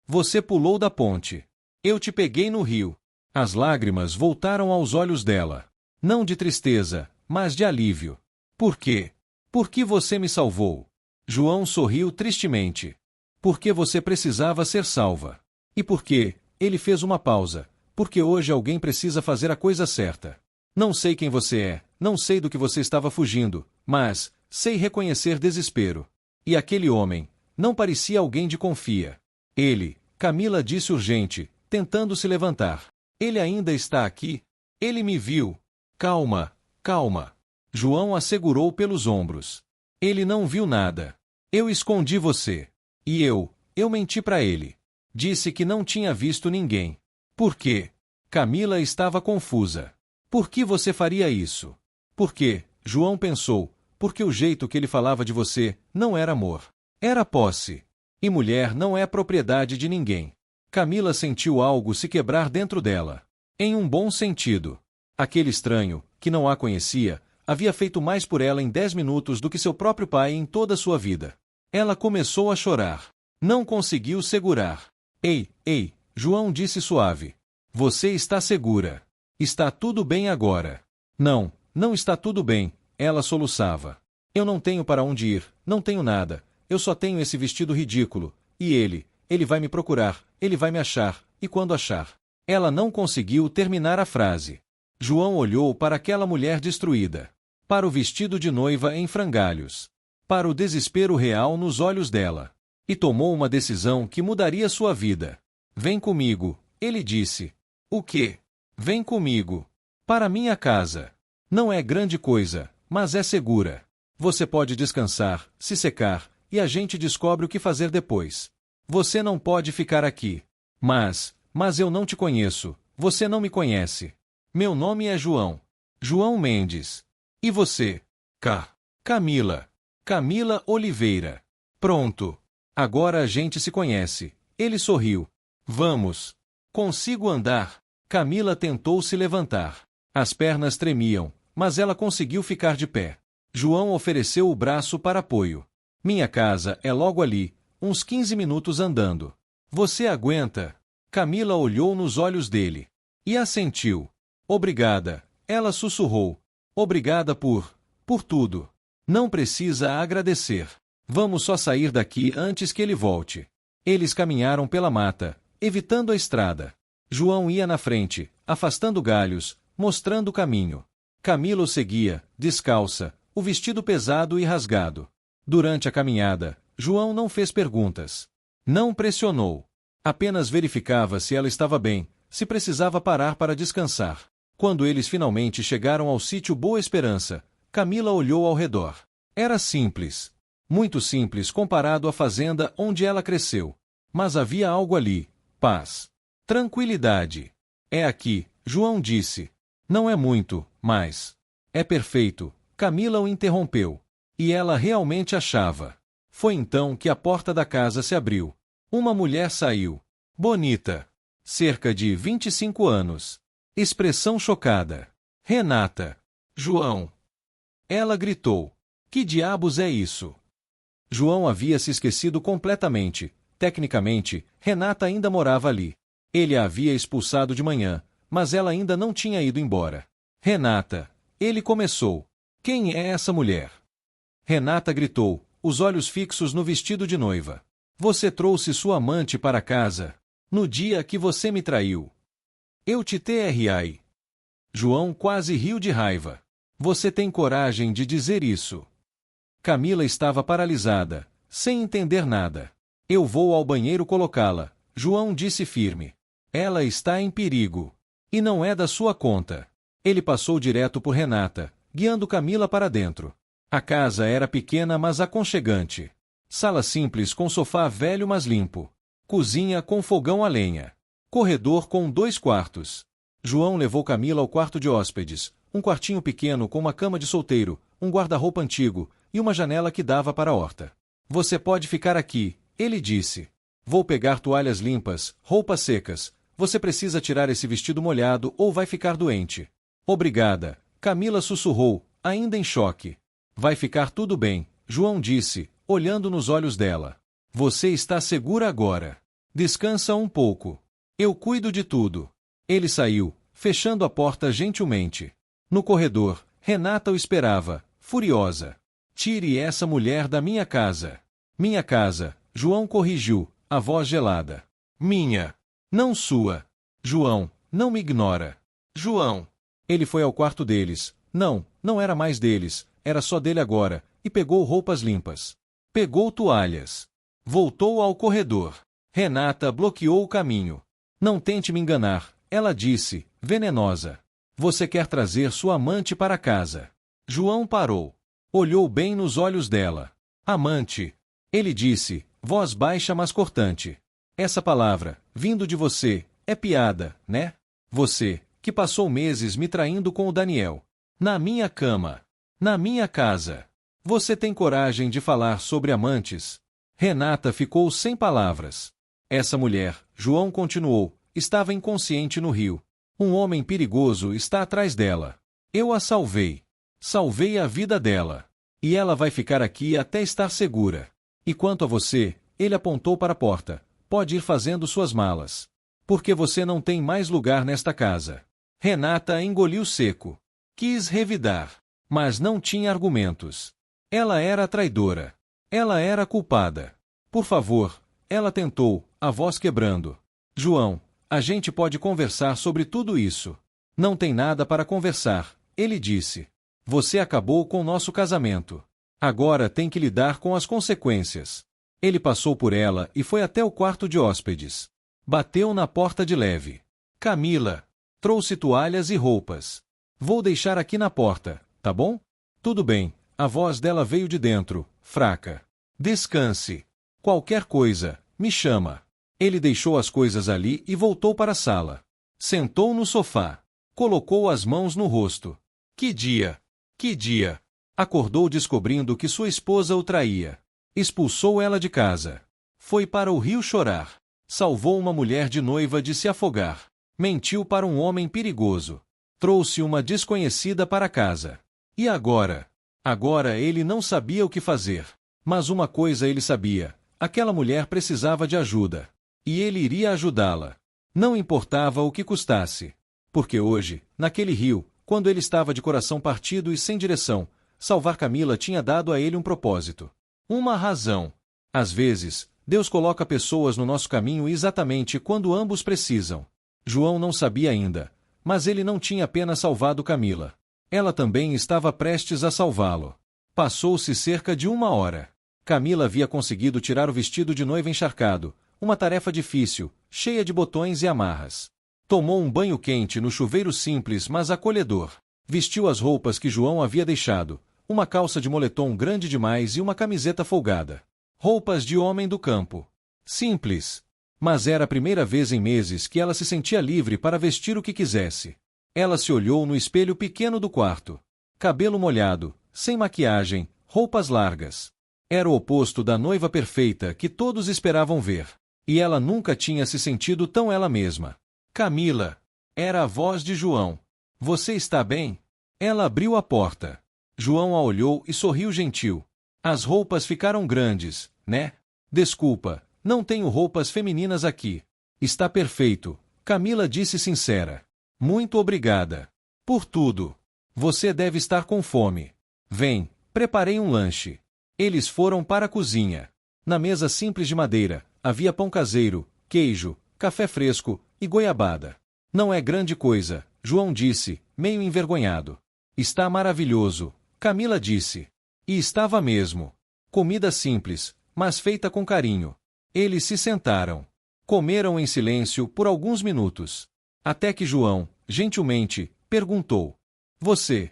Você pulou da ponte. Eu te peguei no rio. As lágrimas voltaram aos olhos dela. Não de tristeza, mas de alívio. Por quê? Por que você me salvou? João sorriu tristemente. Porque você precisava ser salva. E por quê? Ele fez uma pausa. Porque hoje alguém precisa fazer a coisa certa. Não sei quem você é, não sei do que você estava fugindo, mas sei reconhecer desespero. E aquele homem não parecia alguém de confia. Camila disse urgente, tentando se levantar. Ele ainda está aqui? Ele me viu. Calma, calma. João a segurou pelos ombros. Ele não viu nada. Eu escondi você. E eu menti para ele. Disse que não tinha visto ninguém. Por quê? Camila estava confusa. Por que você faria isso? Por quê? João pensou. Porque o jeito que ele falava de você não era amor. Era posse. E mulher não é propriedade de ninguém. Camila sentiu algo se quebrar dentro dela. Em um bom sentido. Aquele estranho, que não a conhecia, havia feito mais por ela em 10 minutos do que seu próprio pai em toda a sua vida. Ela começou a chorar. Não conseguiu segurar. Ei, João disse suave. Você está segura. Está tudo bem agora. Não está tudo bem, ela soluçava. Eu não tenho para onde ir, não tenho nada. Eu só tenho esse vestido ridículo. E ele vai me procurar, ele vai me achar, e quando achar? Ela não conseguiu terminar a frase. João olhou para aquela mulher destruída. Para o vestido de noiva em frangalhos. Para o desespero real nos olhos dela. E tomou uma decisão que mudaria sua vida. Vem comigo, ele disse. O quê? Vem comigo. Para minha casa. Não é grande coisa, mas é segura. Você pode descansar, se secar, e a gente descobre o que fazer depois. Você não pode ficar aqui. Mas eu não te conheço, você não me conhece. Meu nome é João. João Mendes. E você? Camila. Camila Oliveira. Pronto. Agora a gente se conhece. Ele sorriu. Vamos. Consigo andar. Camila tentou se levantar. As pernas tremiam, mas ela conseguiu ficar de pé. João ofereceu o braço para apoio. Minha casa é logo ali, uns 15 minutos andando. Você aguenta? Camila olhou nos olhos dele. E assentiu. Obrigada, ela sussurrou. Obrigada por tudo. Não precisa agradecer. Vamos só sair daqui antes que ele volte. Eles caminharam pela mata, evitando a estrada. João ia na frente, afastando galhos, mostrando o caminho. Camila o seguia, descalça, o vestido pesado e rasgado. Durante a caminhada, João não fez perguntas. Não pressionou. Apenas verificava se ela estava bem, se precisava parar para descansar. Quando eles finalmente chegaram ao sítio Boa Esperança, Camila olhou ao redor. Era simples. Muito simples comparado à fazenda onde ela cresceu. Mas havia algo ali. Paz. Tranquilidade. É aqui, João disse. Não é muito, mas... É perfeito, Camila o interrompeu. E ela realmente achava. Foi então que a porta da casa se abriu. Uma mulher saiu. Bonita. Cerca de 25 anos. Expressão chocada. Renata. João. Ela gritou. Que diabos é isso? João havia se esquecido completamente. Tecnicamente, Renata ainda morava ali. Ele a havia expulsado de manhã, mas ela ainda não tinha ido embora. Renata. Ele começou. Quem é essa mulher? Renata gritou, os olhos fixos no vestido de noiva. Você trouxe sua amante para casa, no dia que você me traiu. Eu te trai. João quase riu de raiva. Você tem coragem de dizer isso? Camila estava paralisada, sem entender nada. Eu vou ao banheiro colocá-la, João disse firme. Ela está em perigo. E não é da sua conta. Ele passou direto por Renata, guiando Camila para dentro. A casa era pequena mas aconchegante. Sala simples com sofá velho mas limpo. Cozinha com fogão a lenha. Corredor com 2 quartos. João levou Camila ao quarto de hóspedes, um quartinho pequeno com uma cama de solteiro, um guarda-roupa antigo e uma janela que dava para a horta. Você pode ficar aqui, ele disse. Vou pegar toalhas limpas, roupas secas. Você precisa tirar esse vestido molhado ou vai ficar doente. Obrigada, Camila sussurrou, ainda em choque. Vai ficar tudo bem, João disse, olhando nos olhos dela. Você está segura agora. Descansa um pouco. Eu cuido de tudo. Ele saiu, fechando a porta gentilmente. No corredor, Renata o esperava, furiosa. Tire essa mulher da minha casa. Minha casa, João corrigiu, a voz gelada. Minha. Não sua. João, não me ignora. João. Ele foi ao quarto deles. Não era mais deles, era só dele agora, e pegou roupas limpas. Pegou toalhas. Voltou ao corredor. Renata bloqueou o caminho. Não tente me enganar, ela disse, venenosa. Você quer trazer sua amante para casa. João parou. Olhou bem nos olhos dela. Amante. Ele disse, voz baixa mas cortante. Essa palavra, vindo de você, é piada, né? Você, que passou meses me traindo com o Daniel. Na minha cama. Na minha casa. Você tem coragem de falar sobre amantes? Renata ficou sem palavras. Essa mulher, João continuou, estava inconsciente no rio. Um homem perigoso está atrás dela. Eu a salvei. Salvei a vida dela. E ela vai ficar aqui até estar segura. E quanto a você, ele apontou para a porta. Pode ir fazendo suas malas. Porque você não tem mais lugar nesta casa. Renata engoliu seco. Quis revidar. Mas não tinha argumentos. Ela era a traidora. Ela era a culpada. Por favor, ela tentou, a voz quebrando. João, a gente pode conversar sobre tudo isso. Não tem nada para conversar, ele disse. Você acabou com nosso casamento. Agora tem que lidar com as consequências. Ele passou por ela e foi até o quarto de hóspedes. Bateu na porta de leve. Camila. Trouxe toalhas e roupas. Vou deixar aqui na porta, tá bom? Tudo bem. A voz dela veio de dentro, fraca. Descanse. Qualquer coisa, me chama. Ele deixou as coisas ali e voltou para a sala. Sentou no sofá. Colocou as mãos no rosto. Que dia! Que dia! Acordou descobrindo que sua esposa o traía. Expulsou ela de casa. Foi para o rio chorar. Salvou uma mulher de noiva de se afogar. Mentiu para um homem perigoso. Trouxe uma desconhecida para casa. E agora? Agora ele não sabia o que fazer. Mas uma coisa ele sabia. Aquela mulher precisava de ajuda. E ele iria ajudá-la. Não importava o que custasse. Porque hoje, naquele rio, quando ele estava de coração partido e sem direção, salvar Camila tinha dado a ele um propósito. Uma razão. Às vezes, Deus coloca pessoas no nosso caminho exatamente quando ambos precisam. João não sabia ainda. Mas ele não tinha apenas salvado Camila. Ela também estava prestes a salvá-lo. Passou-se cerca de 1 hora. Camila havia conseguido tirar o vestido de noiva encharcado, uma tarefa difícil, cheia de botões e amarras. Tomou um banho quente no chuveiro simples mas acolhedor. Vestiu as roupas que João havia deixado, uma calça de moletom grande demais e uma camiseta folgada. Roupas de homem do campo. Simples. Mas era a primeira vez em meses que ela se sentia livre para vestir o que quisesse. Ela se olhou no espelho pequeno do quarto. Cabelo molhado, sem maquiagem, roupas largas. Era o oposto da noiva perfeita que todos esperavam ver. E ela nunca tinha se sentido tão ela mesma. Camila! Era a voz de João. Você está bem? Ela abriu a porta. João a olhou e sorriu gentil. As roupas ficaram grandes, né? Desculpa, não tenho roupas femininas aqui. Está perfeito, Camila disse sincera. Muito obrigada. Por tudo. Você deve estar com fome. Vem, preparei um lanche. Eles foram para a cozinha. Na mesa simples de madeira, havia pão caseiro, queijo, café fresco e goiabada. Não é grande coisa, João disse, meio envergonhado. Está maravilhoso, Camila disse. E estava mesmo. Comida simples, mas feita com carinho. Eles se sentaram. Comeram em silêncio por alguns minutos. Até que João, gentilmente, perguntou. Você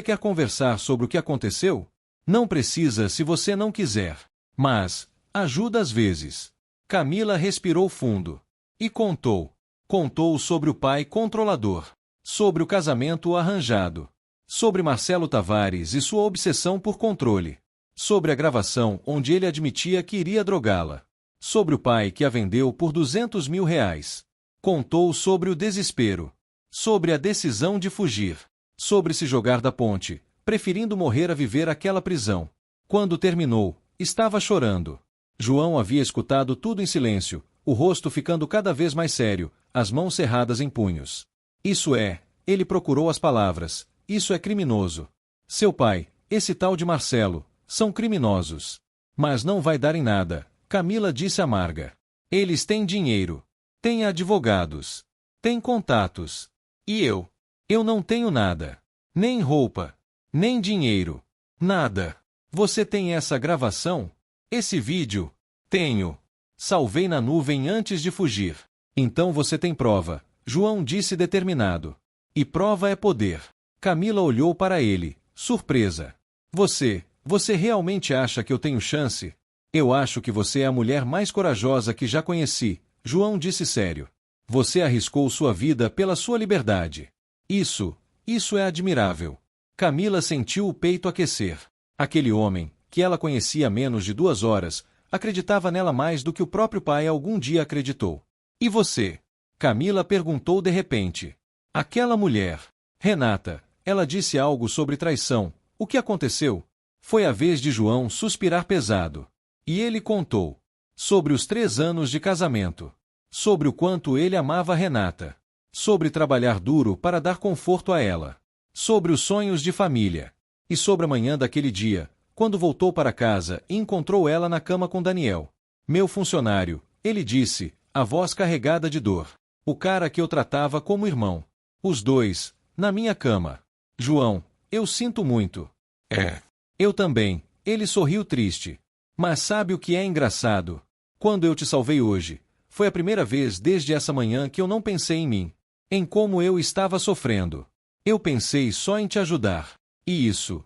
quer conversar sobre o que aconteceu? Não precisa se você não quiser. Mas, ajuda às vezes. Camila respirou fundo. E contou. Contou sobre o pai controlador. Sobre o casamento arranjado. Sobre Marcelo Tavares e sua obsessão por controle. Sobre a gravação onde ele admitia que iria drogá-la. Sobre o pai que a vendeu por R$200 mil. Contou sobre o desespero. Sobre a decisão de fugir. Sobre se jogar da ponte, preferindo morrer a viver aquela prisão. Quando terminou, estava chorando. João havia escutado tudo em silêncio, o rosto ficando cada vez mais sério, as mãos cerradas em punhos. Isso é, ele procurou as palavras, isso é criminoso. Seu pai, esse tal de Marcelo, são criminosos. Mas não vai dar em nada, Camila disse amarga. Eles têm dinheiro. Têm advogados. Têm contatos. E eu? Eu não tenho nada. Nem roupa. Nem dinheiro. Nada. Você tem essa gravação? Esse vídeo? Tenho. Salvei na nuvem antes de fugir. Então você tem prova, João disse determinado. E prova é poder. Camila olhou para ele, surpresa. Você realmente acha que eu tenho chance? Eu acho que você é a mulher mais corajosa que já conheci, João disse sério. Você arriscou sua vida pela sua liberdade. Isso é admirável. Camila sentiu o peito aquecer. Aquele homem, que ela conhecia há menos de 2 horas, acreditava nela mais do que o próprio pai algum dia acreditou. E você? Camila perguntou de repente. Aquela mulher. Renata, ela disse algo sobre traição. O que aconteceu? Foi a vez de João suspirar pesado. E ele contou. Sobre os 3 anos de casamento. Sobre o quanto ele amava Renata. Sobre trabalhar duro para dar conforto a ela. Sobre os sonhos de família. E sobre a manhã daquele dia, quando voltou para casa e encontrou ela na cama com Daniel. Meu funcionário, ele disse, a voz carregada de dor. O cara que eu tratava como irmão. Os dois, na minha cama. João, eu sinto muito. Eu também, ele sorriu triste. Mas sabe o que é engraçado? Quando eu te salvei hoje, foi a primeira vez desde essa manhã que eu não pensei em mim. Em como eu estava sofrendo. Eu pensei só em te ajudar. E isso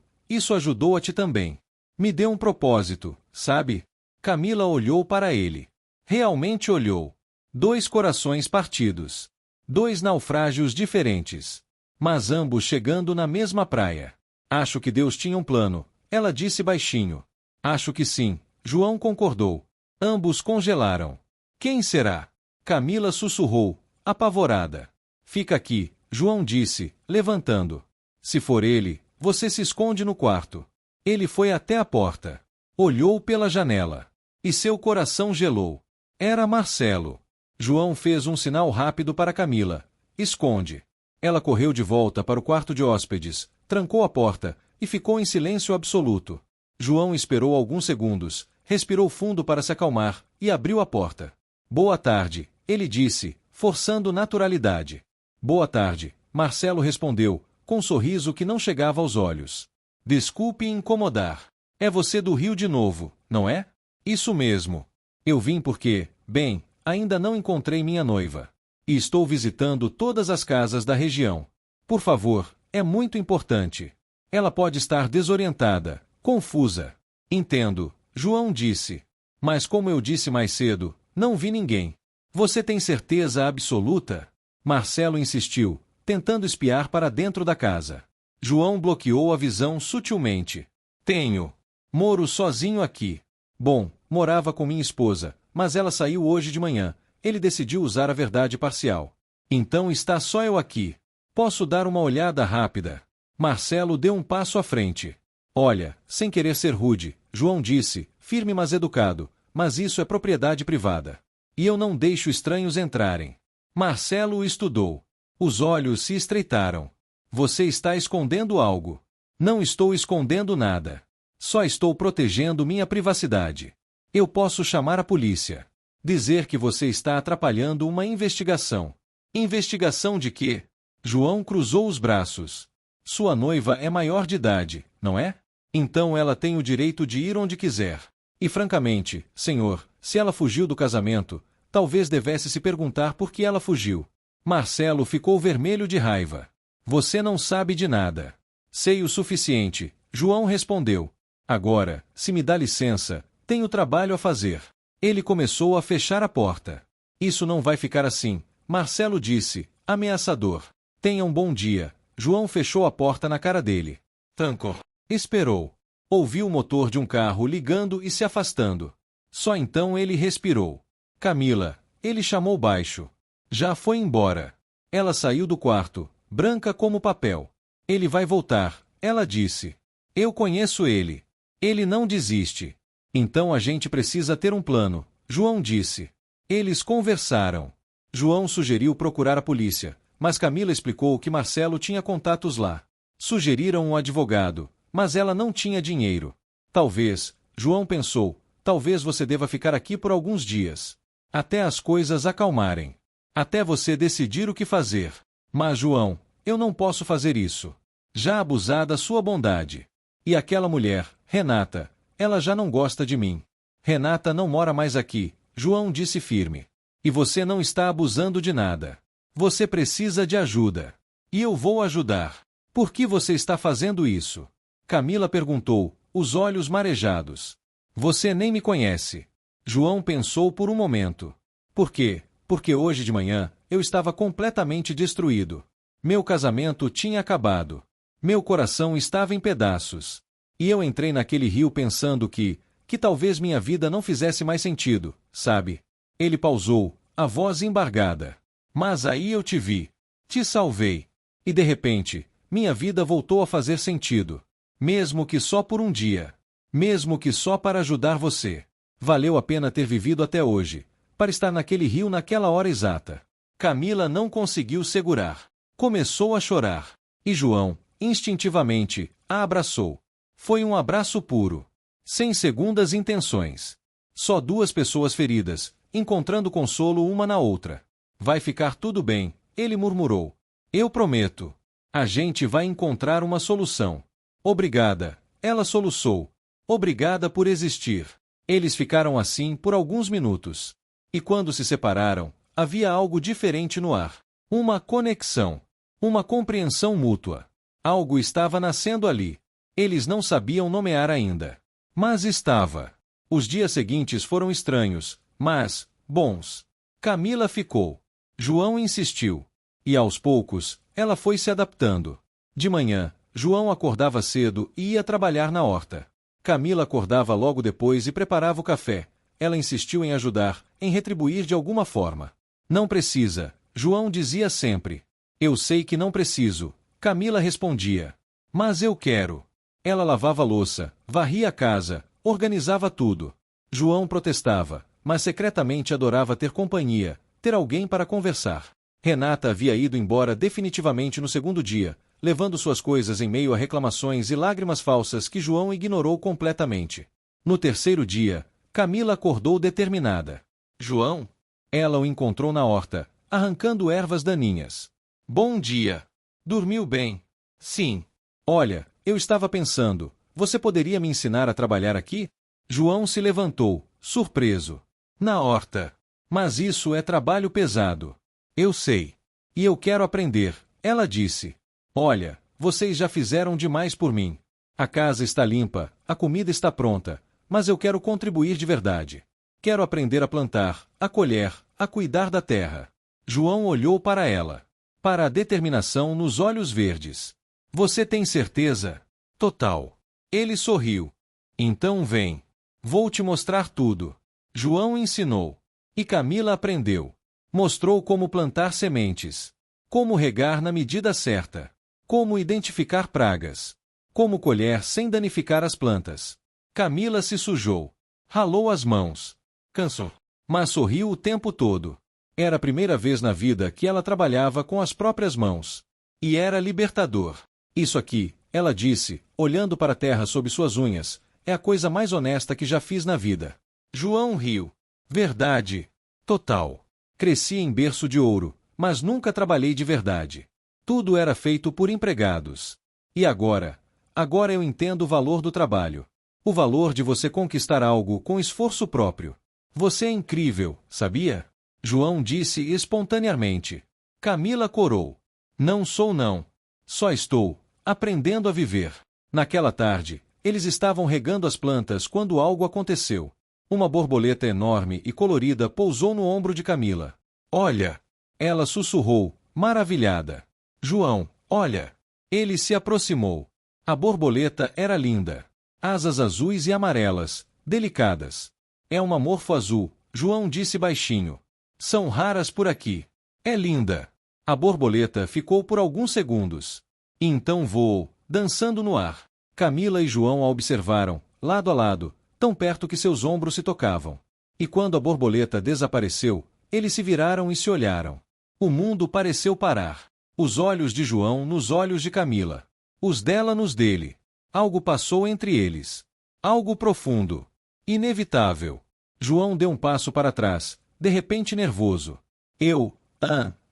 ajudou a ti também. Me deu um propósito, sabe? Camila olhou para ele. Realmente olhou. 2 corações partidos. 2 naufrágios diferentes. Mas ambos chegando na mesma praia. Acho que Deus tinha um plano, ela disse baixinho. Acho que sim, João concordou. Ambos congelaram. Quem será? Camila sussurrou, apavorada. Fica aqui, João disse, levantando. Se for ele, você se esconde no quarto. Ele foi até a porta. Olhou pela janela. E seu coração gelou. Era Marcelo. João fez um sinal rápido para Camila. Esconde. Ela correu de volta para o quarto de hóspedes, trancou a porta e ficou em silêncio absoluto. João esperou alguns segundos, respirou fundo para se acalmar e abriu a porta. Boa tarde, ele disse, forçando naturalidade. Boa tarde, Marcelo respondeu, com um sorriso que não chegava aos olhos. Desculpe incomodar. É você do Rio de novo, não é? Isso mesmo. Eu vim porque, bem, ainda não encontrei minha noiva. E estou visitando todas as casas da região. Por favor, é muito importante. Ela pode estar desorientada, confusa. Entendo, João disse. Mas como eu disse mais cedo, não vi ninguém. Você tem certeza absoluta? Marcelo insistiu, tentando espiar para dentro da casa. João bloqueou a visão sutilmente. Tenho. Moro sozinho aqui. Bom, morava com minha esposa, mas ela saiu hoje de manhã. Ele decidiu usar a verdade parcial. Então está só eu aqui. Posso dar uma olhada rápida? Marcelo deu um passo à frente. Olha, sem querer ser rude, João disse, firme mas educado, mas isso é propriedade privada. E eu não deixo estranhos entrarem. Marcelo o estudou. Os olhos se estreitaram. Você está escondendo algo. Não estou escondendo nada. Só estou protegendo minha privacidade. Eu posso chamar a polícia. Dizer que você está atrapalhando uma investigação. Investigação de quê? João cruzou os braços. Sua noiva é maior de idade, não é? Então ela tem o direito de ir onde quiser. E francamente, senhor, se ela fugiu do casamento, talvez devesse se perguntar por que ela fugiu. Marcelo ficou vermelho de raiva. Você não sabe de nada. Sei o suficiente, João respondeu. Agora, se me dá licença, tenho trabalho a fazer. Ele começou a fechar a porta. Isso não vai ficar assim, Marcelo disse, ameaçador. Tenha um bom dia. João fechou a porta na cara dele. Tanco. Esperou. Ouviu o motor de um carro ligando e se afastando. Só então ele respirou. Camila, ele chamou baixo. Já foi embora. Ela saiu do quarto, branca como papel. Ele vai voltar, ela disse. Eu conheço ele. Ele não desiste. Então a gente precisa ter um plano, João disse. Eles conversaram. João sugeriu procurar a polícia, mas Camila explicou que Marcelo tinha contatos lá. Sugeriram um advogado, mas ela não tinha dinheiro. Talvez, João pensou, talvez você deva ficar aqui por alguns dias. Até as coisas acalmarem. Até você decidir o que fazer. Mas, João, eu não posso fazer isso. Já abusar da sua bondade. E aquela mulher, Renata, ela já não gosta de mim. Renata não mora mais aqui, João disse firme. E você não está abusando de nada. Você precisa de ajuda. E eu vou ajudar. Por que você está fazendo isso? Camila perguntou, os olhos marejados. Você nem me conhece. João pensou por um momento. Por quê? Porque hoje de manhã, eu estava completamente destruído. Meu casamento tinha acabado. Meu coração estava em pedaços. E eu entrei naquele rio pensando que talvez minha vida não fizesse mais sentido, sabe? Ele pausou, a voz embargada. Mas aí eu te vi. Te salvei. E de repente, minha vida voltou a fazer sentido. Mesmo que só por um dia. Mesmo que só para ajudar você. Valeu a pena ter vivido até hoje. Para estar naquele rio naquela hora exata. Camila não conseguiu segurar. Começou a chorar. E João, instintivamente, a abraçou. Foi um abraço puro. Sem segundas intenções. Só duas pessoas feridas, encontrando consolo uma na outra. Vai ficar tudo bem, ele murmurou. Eu prometo. A gente vai encontrar uma solução. Obrigada, ela soluçou. Obrigada por existir. Eles ficaram assim por alguns minutos. E quando se separaram, havia algo diferente no ar. Uma conexão. Uma compreensão mútua. Algo estava nascendo ali. Eles não sabiam nomear ainda. Mas estava. Os dias seguintes foram estranhos, mas bons. Camila ficou. João insistiu. E aos poucos, ela foi se adaptando. De manhã, João acordava cedo e ia trabalhar na horta. Camila acordava logo depois e preparava o café. Ela insistiu em ajudar, em retribuir de alguma forma. Não precisa, João dizia sempre. Eu sei que não preciso, Camila respondia. Mas eu quero. Ela lavava a louça, varria a casa, organizava tudo. João protestava, mas secretamente adorava ter companhia, ter alguém para conversar. Renata havia ido embora definitivamente no segundo dia, levando suas coisas em meio a reclamações e lágrimas falsas que João ignorou completamente. No terceiro dia, Camila acordou determinada. João? Ela o encontrou na horta, arrancando ervas daninhas. Bom dia. Dormiu bem? Sim. Olha, eu estava pensando, você poderia me ensinar a trabalhar aqui? João se levantou, surpreso. Na horta. Mas isso é trabalho pesado. Eu sei. E eu quero aprender, ela disse. Olha, vocês já fizeram demais por mim. A casa está limpa, a comida está pronta, mas eu quero contribuir de verdade. Quero aprender a plantar, a colher, a cuidar da terra. João olhou para ela. Para a determinação nos olhos verdes. Você tem certeza? Total. Ele sorriu. Então vem. Vou te mostrar tudo. João ensinou. E Camila aprendeu. Mostrou como plantar sementes. Como regar na medida certa. Como identificar pragas. Como colher sem danificar as plantas. Camila se sujou. Ralou as mãos. Cansou. Mas sorriu o tempo todo. Era a primeira vez na vida que ela trabalhava com as próprias mãos. E era libertador. Isso aqui, ela disse, olhando para a terra sob suas unhas, é a coisa mais honesta que já fiz na vida. João riu. Verdade. Total. Cresci em berço de ouro, mas nunca trabalhei de verdade. Tudo era feito por empregados. E agora? Agora eu entendo o valor do trabalho. O valor de você conquistar algo com esforço próprio. Você é incrível, sabia? João disse espontaneamente. Camila corou. Não sou não. Só estou aprendendo a viver. Naquela tarde, eles estavam regando as plantas quando algo aconteceu. Uma borboleta enorme e colorida pousou no ombro de Camila. Olha! Ela sussurrou, maravilhada. João, olha! Ele se aproximou. A borboleta era linda. Asas azuis e amarelas, delicadas. É uma morfo azul, João disse baixinho. São raras por aqui. É linda. A borboleta ficou por alguns segundos. E então voou, dançando no ar. Camila e João a observaram, lado a lado, tão perto que seus ombros se tocavam. E quando a borboleta desapareceu, eles se viraram e se olharam. O mundo pareceu parar. Os olhos de João nos olhos de Camila. Os dela nos dele. Algo passou entre eles. Algo profundo. Inevitável. João deu um passo para trás, de repente nervoso.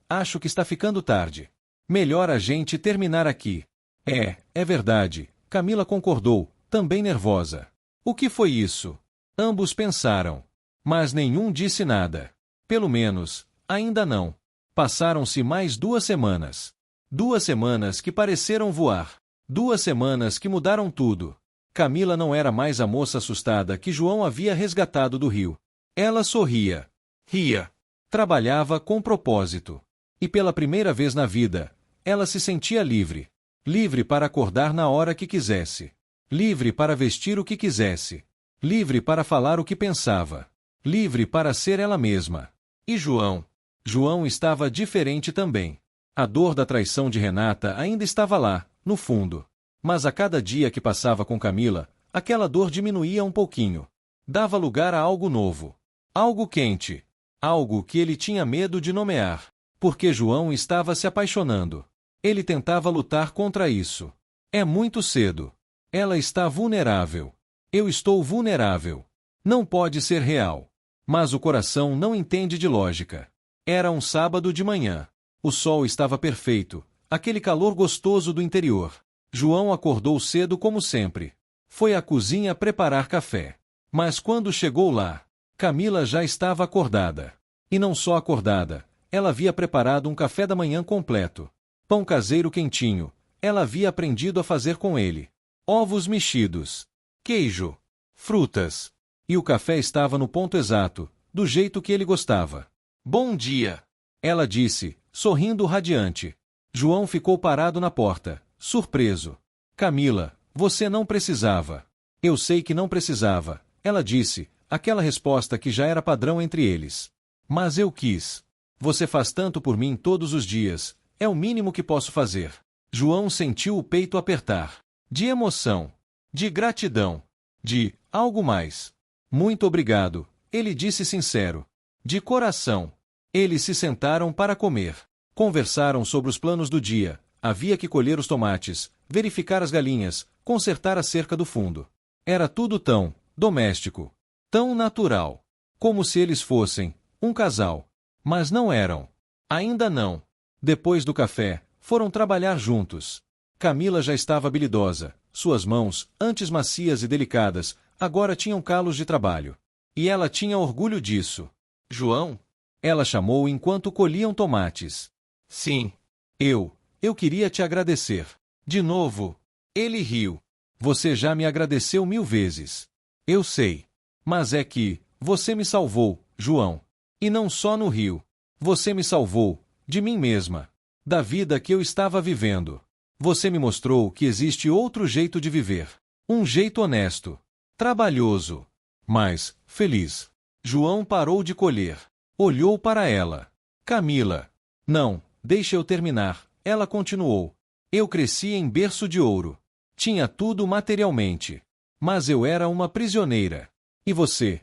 Acho que está ficando tarde. Melhor a gente terminar aqui. É verdade, Camila concordou, também nervosa. O que foi isso? Ambos pensaram. Mas nenhum disse nada. Pelo menos, ainda não. Passaram-se mais 2 semanas. 2 semanas que pareceram voar. 2 semanas que mudaram tudo. Camila não era mais a moça assustada que João havia resgatado do rio. Ela sorria. Ria. Trabalhava com propósito. E pela primeira vez na vida, ela se sentia livre. Livre para acordar na hora que quisesse. Livre para vestir o que quisesse. Livre para falar o que pensava. Livre para ser ela mesma. E João? João estava diferente também. A dor da traição de Renata ainda estava lá, no fundo. Mas a cada dia que passava com Camila, aquela dor diminuía um pouquinho. Dava lugar a algo novo. Algo quente. Algo que ele tinha medo de nomear. Porque João estava se apaixonando. Ele tentava lutar contra isso. É muito cedo. Ela está vulnerável. Eu estou vulnerável. Não pode ser real. Mas o coração não entende de lógica. Era um sábado de manhã. O sol estava perfeito, aquele calor gostoso do interior. João acordou cedo como sempre. Foi à cozinha preparar café. Mas quando chegou lá, Camila já estava acordada. E não só acordada, ela havia preparado um café da manhã completo. Pão caseiro quentinho, ela havia aprendido a fazer com ele. Ovos mexidos, queijo, frutas. E o café estava no ponto exato, do jeito que ele gostava. Bom dia! Ela disse, sorrindo radiante. João ficou parado na porta, surpreso. Camila, você não precisava. Eu sei que não precisava, ela disse, aquela resposta que já era padrão entre eles. Mas eu quis. Você faz tanto por mim todos os dias, é o mínimo que posso fazer. João sentiu o peito apertar. De emoção. De gratidão. De algo mais. Muito obrigado, ele disse sincero. De coração. Eles se sentaram para comer. Conversaram sobre os planos do dia. Havia que colher os tomates, verificar as galinhas, consertar a cerca do fundo. Era tudo tão doméstico, tão natural, como se eles fossem um casal. Mas não eram. Ainda não. Depois do café, foram trabalhar juntos. Camila já estava habilidosa. Suas mãos, antes macias e delicadas, agora tinham calos de trabalho. E ela tinha orgulho disso. João? Ela chamou enquanto colhiam tomates. Sim. Eu queria te agradecer. De novo. Ele riu. Você já me agradeceu 1000 vezes. Eu sei. Mas é que, você me salvou, João. E não só no rio. Você me salvou, de mim mesma, da vida que eu estava vivendo. Você me mostrou que existe outro jeito de viver. Um jeito honesto, trabalhoso, mas feliz. João parou de colher. Olhou para ela. Camila. Não, deixa eu terminar. Ela continuou. Eu cresci em berço de ouro. Tinha tudo materialmente. Mas eu era uma prisioneira. E você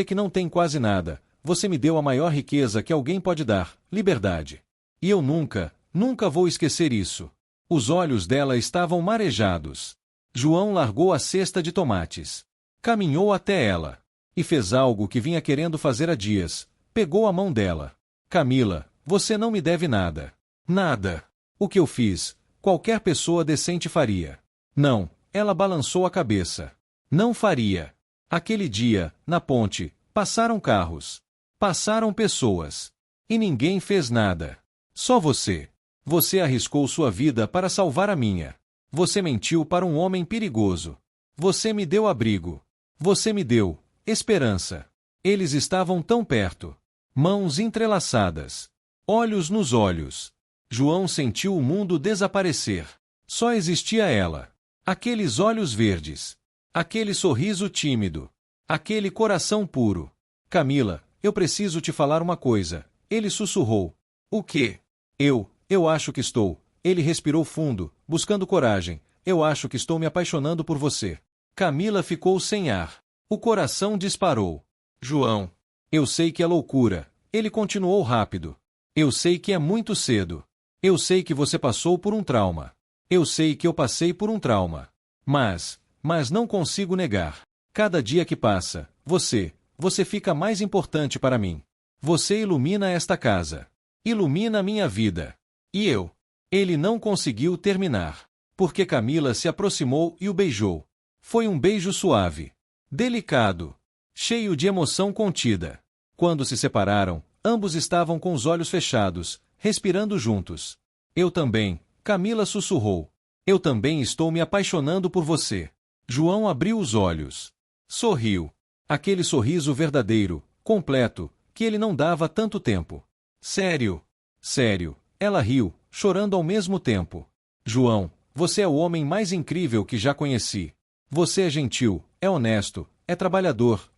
que não tem quase nada, você me deu a maior riqueza que alguém pode dar, liberdade. E eu nunca vou esquecer isso. Os olhos dela estavam marejados. João largou a cesta de tomates. Caminhou até ela. E fez algo que vinha querendo fazer há dias. Pegou a mão dela. Camila, você não me deve nada. Nada. O que eu fiz, qualquer pessoa decente faria. Não, ela balançou a cabeça. Não faria. Aquele dia, na ponte, passaram carros. Passaram pessoas. E ninguém fez nada. Só você. Você arriscou sua vida para salvar a minha. Você mentiu para um homem perigoso. Você me deu abrigo. Você me deu esperança. Eles estavam tão perto. Mãos entrelaçadas. Olhos nos olhos. João sentiu o mundo desaparecer. Só existia ela. Aqueles olhos verdes. Aquele sorriso tímido. Aquele coração puro. Camila, eu preciso te falar uma coisa. Ele sussurrou. O quê? Eu acho que estou. Ele respirou fundo, buscando coragem. Eu acho que estou me apaixonando por você. Camila ficou sem ar. O coração disparou. João. Eu sei que é loucura. Ele continuou rápido. Eu sei que é muito cedo. Eu sei que você passou por um trauma. Eu sei que eu passei por um trauma. Mas não consigo negar. Cada dia que passa, você fica mais importante para mim. Você ilumina esta casa. Ilumina a minha vida. E eu? Ele não conseguiu terminar. Porque Camila se aproximou e o beijou. Foi um beijo suave. Delicado. Cheio de emoção contida. Quando se separaram, ambos estavam com os olhos fechados, respirando juntos. Eu também, Camila sussurrou. Eu também estou me apaixonando por você. João abriu os olhos. Sorriu. Aquele sorriso verdadeiro, completo, que ele não dava há tanto tempo. Sério. Sério. Ela riu, chorando ao mesmo tempo. João, você é o homem mais incrível que já conheci. Você é gentil, é honesto, é trabalhador,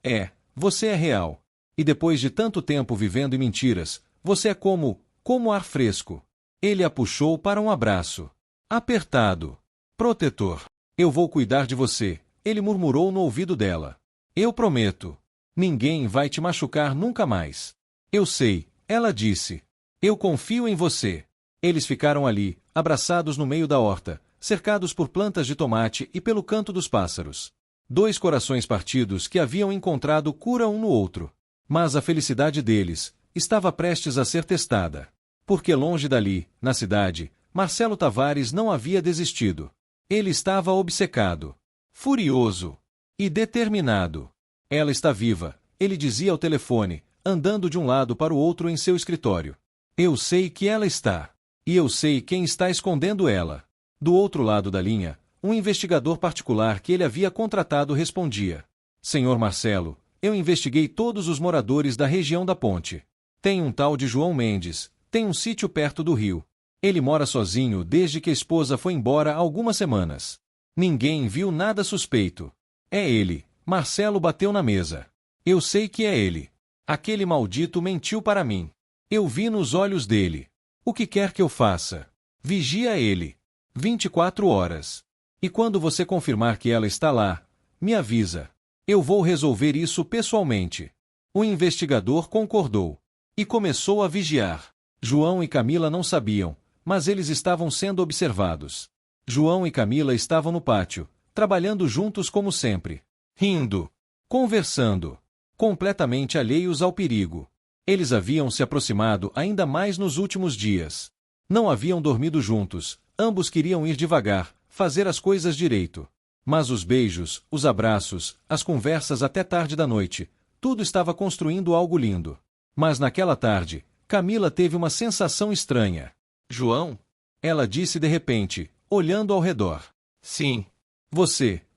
você é real. E depois de tanto tempo vivendo em mentiras, você é como ar fresco. Ele a puxou para um abraço. Apertado. Protetor. Eu vou cuidar de você, ele murmurou no ouvido dela. Eu prometo. Ninguém vai te machucar nunca mais. Eu sei, ela disse. Eu confio em você. Eles ficaram ali, abraçados no meio da horta, cercados por plantas de tomate e pelo canto dos pássaros. Dois corações partidos que haviam encontrado cura um no outro. Mas a felicidade deles estava prestes a ser testada. Porque longe dali, na cidade, Marcelo Tavares não havia desistido. Ele estava obcecado, furioso e determinado. Ela está viva, ele dizia ao telefone, andando de um lado para o outro em seu escritório. Eu sei que ela está. E eu sei quem está escondendo ela. Do outro lado da linha, um investigador particular que ele havia contratado respondia. Senhor Marcelo, eu investiguei todos os moradores da região da ponte. Tem um tal de João Mendes, tem um sítio perto do rio. Ele mora sozinho desde que a esposa foi embora há algumas semanas. Ninguém viu nada suspeito. É ele. Marcelo bateu na mesa. Eu sei que é ele. Aquele maldito mentiu para mim. Eu vi nos olhos dele. O que quer que eu faça? Vigia ele. 24 horas. E quando você confirmar que ela está lá, me avisa. Eu vou resolver isso pessoalmente. O investigador concordou. E começou a vigiar. João e Camila não sabiam, mas eles estavam sendo observados. João e Camila estavam no pátio, trabalhando juntos como sempre. Rindo. Conversando. Completamente alheios ao perigo. Eles haviam se aproximado ainda mais nos últimos dias. Não haviam dormido juntos, ambos queriam ir devagar, fazer as coisas direito. Mas os beijos, os abraços, as conversas até tarde da noite, tudo estava construindo algo lindo. Mas naquela tarde, Camila teve uma sensação estranha. João? Ela disse de repente, olhando ao redor. Sim.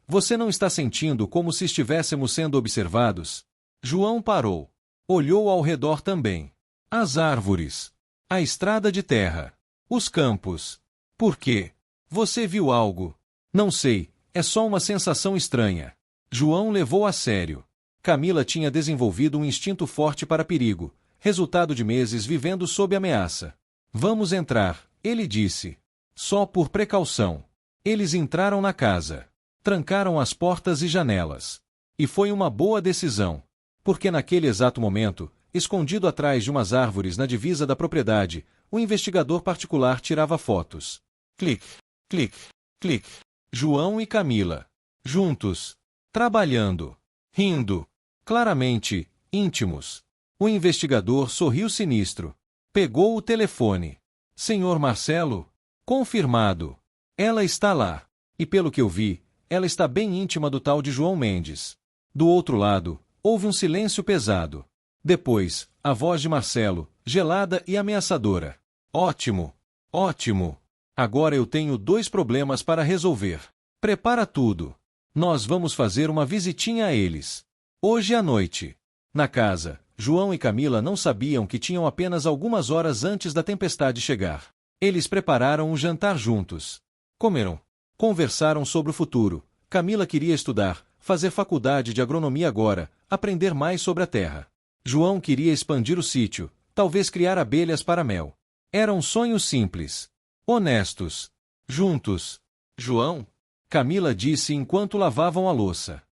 Você não está sentindo como se estivéssemos sendo observados? João parou. Olhou ao redor também. As árvores. A estrada de terra. Os campos. Por quê? Você viu algo? Não sei, é só uma sensação estranha. João levou a sério. Camila tinha desenvolvido um instinto forte para perigo, resultado de meses vivendo sob ameaça. Vamos entrar, ele disse. Só por precaução. Eles entraram na casa. Trancaram as portas e janelas. E foi uma boa decisão. Porque naquele exato momento, escondido atrás de umas árvores na divisa da propriedade, o investigador particular tirava fotos. Clique, clique, clique. João e Camila. Juntos. Trabalhando. Rindo. Claramente, íntimos. O investigador sorriu sinistro. Pegou o telefone. Senhor Marcelo? Confirmado. Ela está lá. E pelo que eu vi, ela está bem íntima do tal de João Mendes. Do outro lado, houve um silêncio pesado. Depois, a voz de Marcelo, gelada e ameaçadora. Ótimo. Ótimo. Agora eu tenho 2 problemas para resolver. Prepara tudo. Nós vamos fazer uma visitinha a eles. Hoje à noite. Na casa, João e Camila não sabiam que tinham apenas algumas horas antes da tempestade chegar. Eles prepararam um jantar juntos. Comeram. Conversaram sobre o futuro. Camila queria estudar, fazer faculdade de agronomia agora, aprender mais sobre a terra. João queria expandir o sítio, talvez criar abelhas para mel. Eram sonhos simples. Honestos. Juntos. João? Camila disse enquanto lavavam a louça.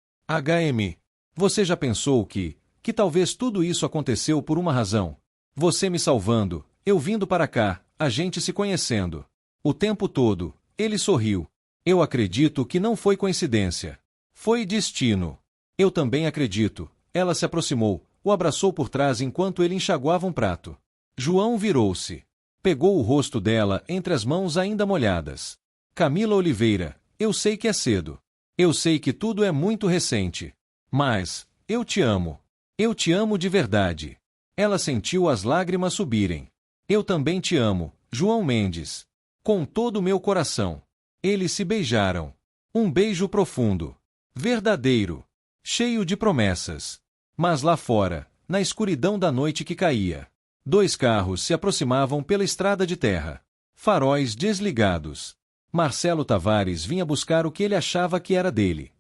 Você já pensou que talvez tudo isso aconteceu por uma razão? Você me salvando, eu vindo para cá, a gente se conhecendo. O tempo todo, ele sorriu. Eu acredito que não foi coincidência. Foi destino. Eu também acredito. Ela se aproximou, o abraçou por trás enquanto ele enxaguava um prato. João virou-se. Pegou o rosto dela entre as mãos ainda molhadas. Camila Oliveira, eu sei que é cedo. Eu sei que tudo é muito recente. Mas, eu te amo. Eu te amo de verdade. Ela sentiu as lágrimas subirem. Eu também te amo, João Mendes. Com todo o meu coração. Eles se beijaram. Um beijo profundo. Verdadeiro. Cheio de promessas. Mas lá fora, na escuridão da noite que caía, 2 carros se aproximavam pela estrada de terra. Faróis desligados. Marcelo Tavares vinha buscar o que ele achava que era dele.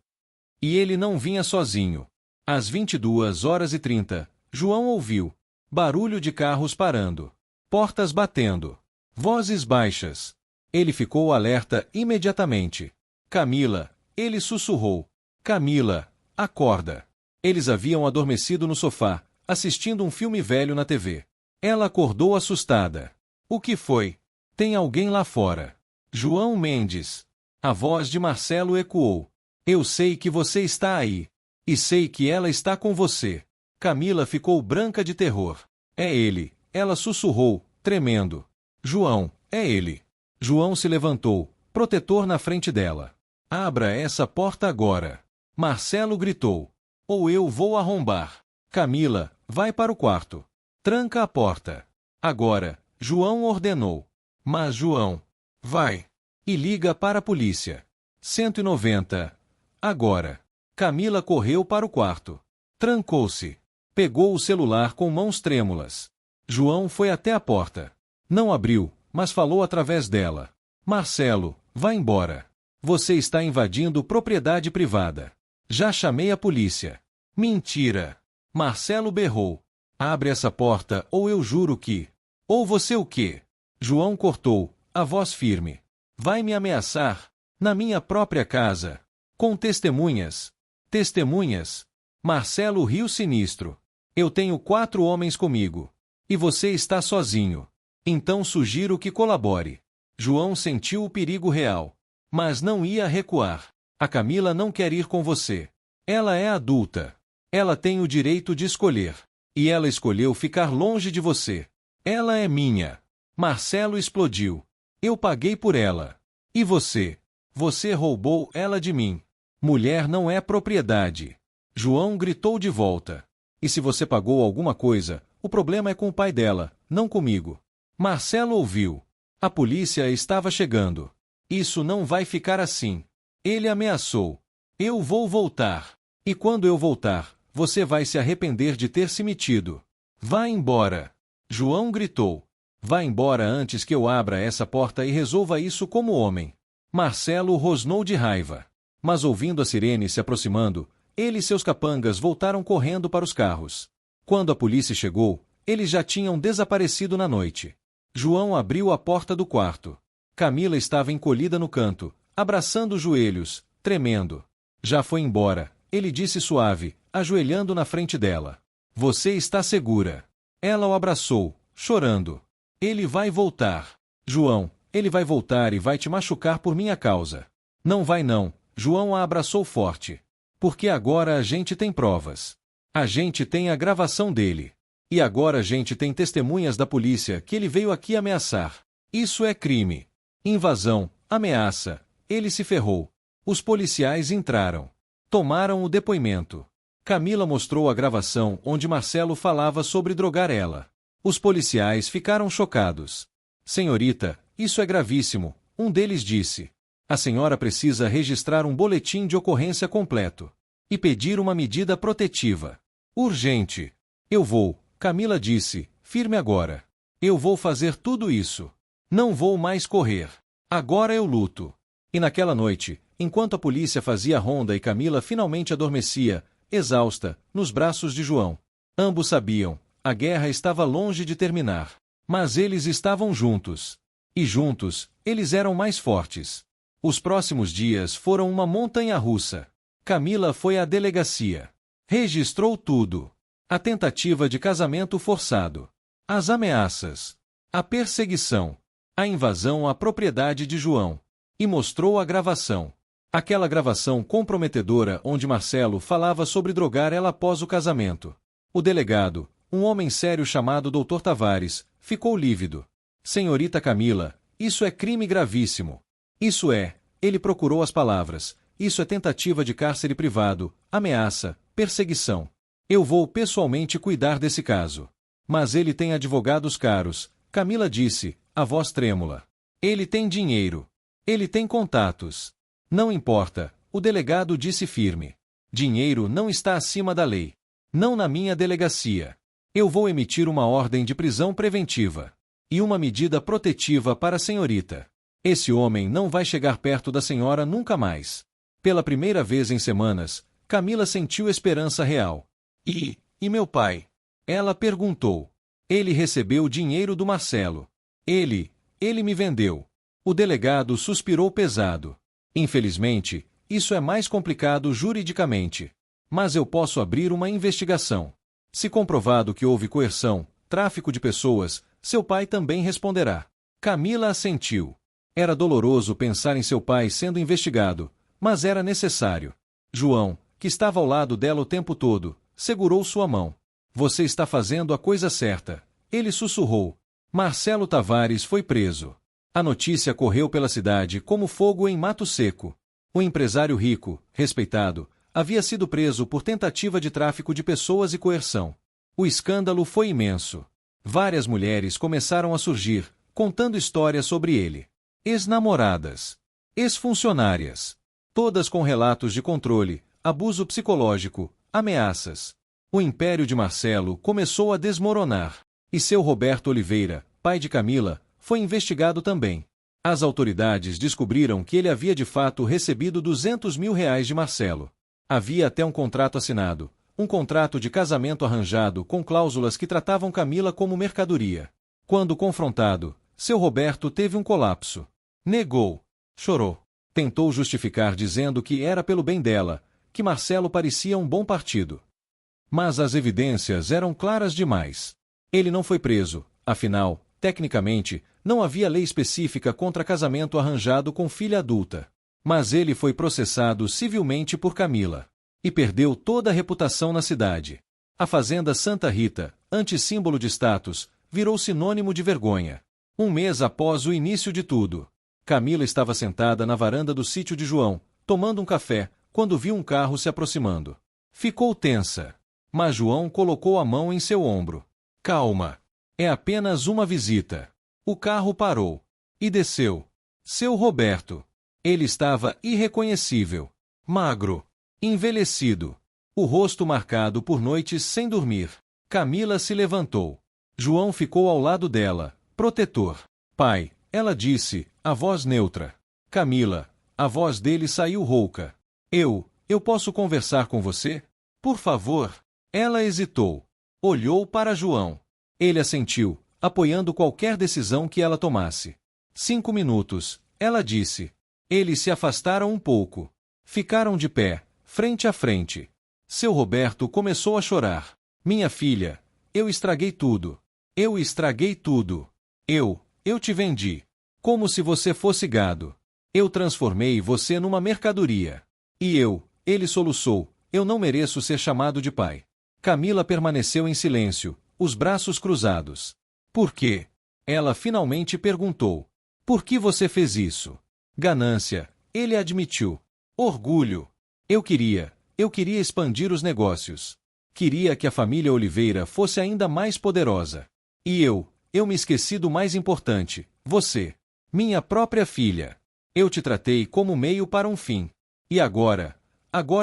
E ele não vinha sozinho. Às 22h30, João ouviu barulho de carros parando. Portas batendo. Vozes baixas. Ele ficou alerta imediatamente. Camila, ele sussurrou. Camila, acorda. Eles haviam adormecido no sofá, assistindo um filme velho na TV. Ela acordou assustada. O que foi? Tem alguém lá fora. João Mendes. A voz de Marcelo ecoou. Eu sei que você está aí. E sei que ela está com você. Camila ficou branca de terror. É ele, ela sussurrou, tremendo. João, é ele. João se levantou, protetor na frente dela. Abra essa porta agora. Marcelo gritou. Ou eu vou arrombar. Camila, vai para o quarto. Tranca a porta. Agora, João ordenou. Mas João, vai. E liga para a polícia. 190. Agora. Camila correu para o quarto. Trancou-se. Pegou o celular com mãos trêmulas. João foi até a porta. Não abriu, mas falou através dela. Marcelo, vá embora. Você está invadindo propriedade privada. Já chamei a polícia. Mentira. Marcelo berrou. Abre essa porta ou eu juro que... Ou você o quê? João cortou, a voz firme. Vai me ameaçar? Na minha própria casa. Com testemunhas. Testemunhas? Marcelo riu sinistro. Eu tenho 4 homens comigo. E você está sozinho. Então sugiro que colabore. João sentiu o perigo real. Mas não ia recuar. A Camila não quer ir com você. Ela é adulta. Ela tem o direito de escolher. E ela escolheu ficar longe de você. Ela é minha. Marcelo explodiu. Eu paguei por ela. E você? Você roubou ela de mim. Mulher não é propriedade. João gritou de volta. E se você pagou alguma coisa, o problema é com o pai dela, não comigo. Marcelo ouviu. A polícia estava chegando. Isso não vai ficar assim. Ele ameaçou. Eu vou voltar. E quando eu voltar, você vai se arrepender de ter se metido. Vá embora. João gritou. Vá embora antes que eu abra essa porta e resolva isso como homem. Marcelo rosnou de raiva. Mas ouvindo a sirene se aproximando, ele e seus capangas voltaram correndo para os carros. Quando a polícia chegou, eles já tinham desaparecido na noite. João abriu a porta do quarto. Camila estava encolhida no canto, abraçando os joelhos, tremendo. Já foi embora, ele disse suave, ajoelhando na frente dela. Você está segura. Ela o abraçou, chorando. Ele vai voltar. João, ele vai voltar e vai te machucar por minha causa. Não vai não, João a abraçou forte. Porque agora a gente tem provas. A gente tem a gravação dele. E agora a gente tem testemunhas da polícia que ele veio aqui ameaçar. Isso é crime. Invasão, ameaça. Ele se ferrou. Os policiais entraram. Tomaram o depoimento. Camila mostrou a gravação onde Marcelo falava sobre drogar ela. Os policiais ficaram chocados. Senhorita, isso é gravíssimo, um deles disse. A senhora precisa registrar um boletim de ocorrência completo. E pedir uma medida protetiva. Urgente. Eu vou, Camila disse, firme agora. Eu vou fazer tudo isso. Não vou mais correr. Agora eu luto. E naquela noite, enquanto a polícia fazia ronda e Camila finalmente adormecia, exausta, nos braços de João. Ambos sabiam, a guerra estava longe de terminar. Mas eles estavam juntos. E juntos, eles eram mais fortes. Os próximos dias foram uma montanha-russa. Camila foi à delegacia. Registrou tudo. A tentativa de casamento forçado. As ameaças. A perseguição. A invasão à propriedade de João. E mostrou a gravação. Aquela gravação comprometedora onde Marcelo falava sobre drogar ela após o casamento. O delegado, um homem sério chamado Dr. Tavares, ficou lívido. Senhorita Camila, isso é crime gravíssimo. Isso é, ele procurou as palavras, isso é tentativa de cárcere privado, ameaça, perseguição. Eu vou pessoalmente cuidar desse caso. Mas ele tem advogados caros, Camila disse, a voz trêmula. Ele tem dinheiro. Ele tem contatos. Não importa, o delegado disse firme. Dinheiro não está acima da lei. Não na minha delegacia. Eu vou emitir uma ordem de prisão preventiva. E uma medida protetiva para a senhorita. Esse homem não vai chegar perto da senhora nunca mais. Pela primeira vez em semanas, Camila sentiu esperança real. E meu pai? Ela perguntou. Ele recebeu o dinheiro do Marcelo. Ele me vendeu. O delegado suspirou pesado. Infelizmente, isso é mais complicado juridicamente. Mas eu posso abrir uma investigação. Se comprovado que houve coerção, tráfico de pessoas, seu pai também responderá. Camila assentiu. Era doloroso pensar em seu pai sendo investigado, mas era necessário. João, que estava ao lado dela o tempo todo, segurou sua mão. Você está fazendo a coisa certa. Ele sussurrou. Marcelo Tavares foi preso. A notícia correu pela cidade como fogo em mato seco. O empresário rico, respeitado, havia sido preso por tentativa de tráfico de pessoas e coerção. O escândalo foi imenso. Várias mulheres começaram a surgir, contando histórias sobre ele. Ex-namoradas. Ex-funcionárias. Todas com relatos de controle, abuso psicológico, ameaças. O império de Marcelo começou a desmoronar. E seu Roberto Oliveira, pai de Camila, foi investigado também. As autoridades descobriram que ele havia de fato recebido R$200 mil de Marcelo. Havia até um contrato assinado, um contrato de casamento arranjado com cláusulas que tratavam Camila como mercadoria. Quando confrontado, seu Roberto teve um colapso. Negou. Chorou. Tentou justificar dizendo que era pelo bem dela, que Marcelo parecia um bom partido. Mas as evidências eram claras demais. Ele não foi preso, afinal, tecnicamente, não havia lei específica contra casamento arranjado com filha adulta. Mas ele foi processado civilmente por Camila. E perdeu toda a reputação na cidade. A fazenda Santa Rita, antissímbolo de status, virou sinônimo de vergonha. Um mês após o início de tudo, Camila estava sentada na varanda do sítio de João, tomando um café, quando viu um carro se aproximando. Ficou tensa. Mas João colocou a mão em seu ombro. Calma. É apenas uma visita. O carro parou. E desceu. Seu Roberto. Ele estava irreconhecível. Magro. Envelhecido. o rosto marcado por noites sem dormir. Camila se levantou. João ficou ao lado dela, protetor. Pai, ela disse, a voz neutra. Camila, a voz dele saiu rouca. Eu posso conversar com você? Por favor. Ela hesitou. Olhou para João. Ele assentiu, apoiando qualquer decisão que ela tomasse. 5 minutos, ela disse. Eles se afastaram um pouco. Ficaram de pé, frente a frente. Seu Roberto começou a chorar. Minha filha, eu estraguei tudo. Eu estraguei tudo. Eu te vendi. Como se você fosse gado. Eu transformei você numa mercadoria. E ele soluçou, eu não mereço ser chamado de pai. Camila permaneceu em silêncio, os braços cruzados. Por quê? Ela finalmente perguntou. Por que você fez isso? Ganância, ele admitiu. Orgulho. Eu queria expandir os negócios. Queria que a família Oliveira fosse ainda mais poderosa. E eu me esqueci do mais importante, você. Minha própria filha. Eu te tratei como meio para um fim. E agora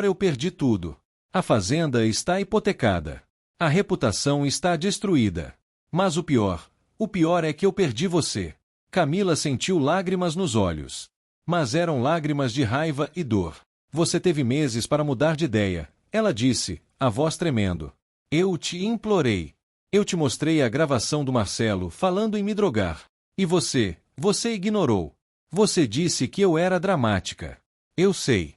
eu perdi tudo. A fazenda está hipotecada. A reputação está destruída. Mas o pior é que eu perdi você. Camila sentiu lágrimas nos olhos. Mas eram lágrimas de raiva e dor. Você teve meses para mudar de ideia, ela disse, a voz tremendo. Eu te implorei. Eu te mostrei a gravação do Marcelo falando em me drogar. E você ignorou. Você disse que eu era dramática. Eu sei.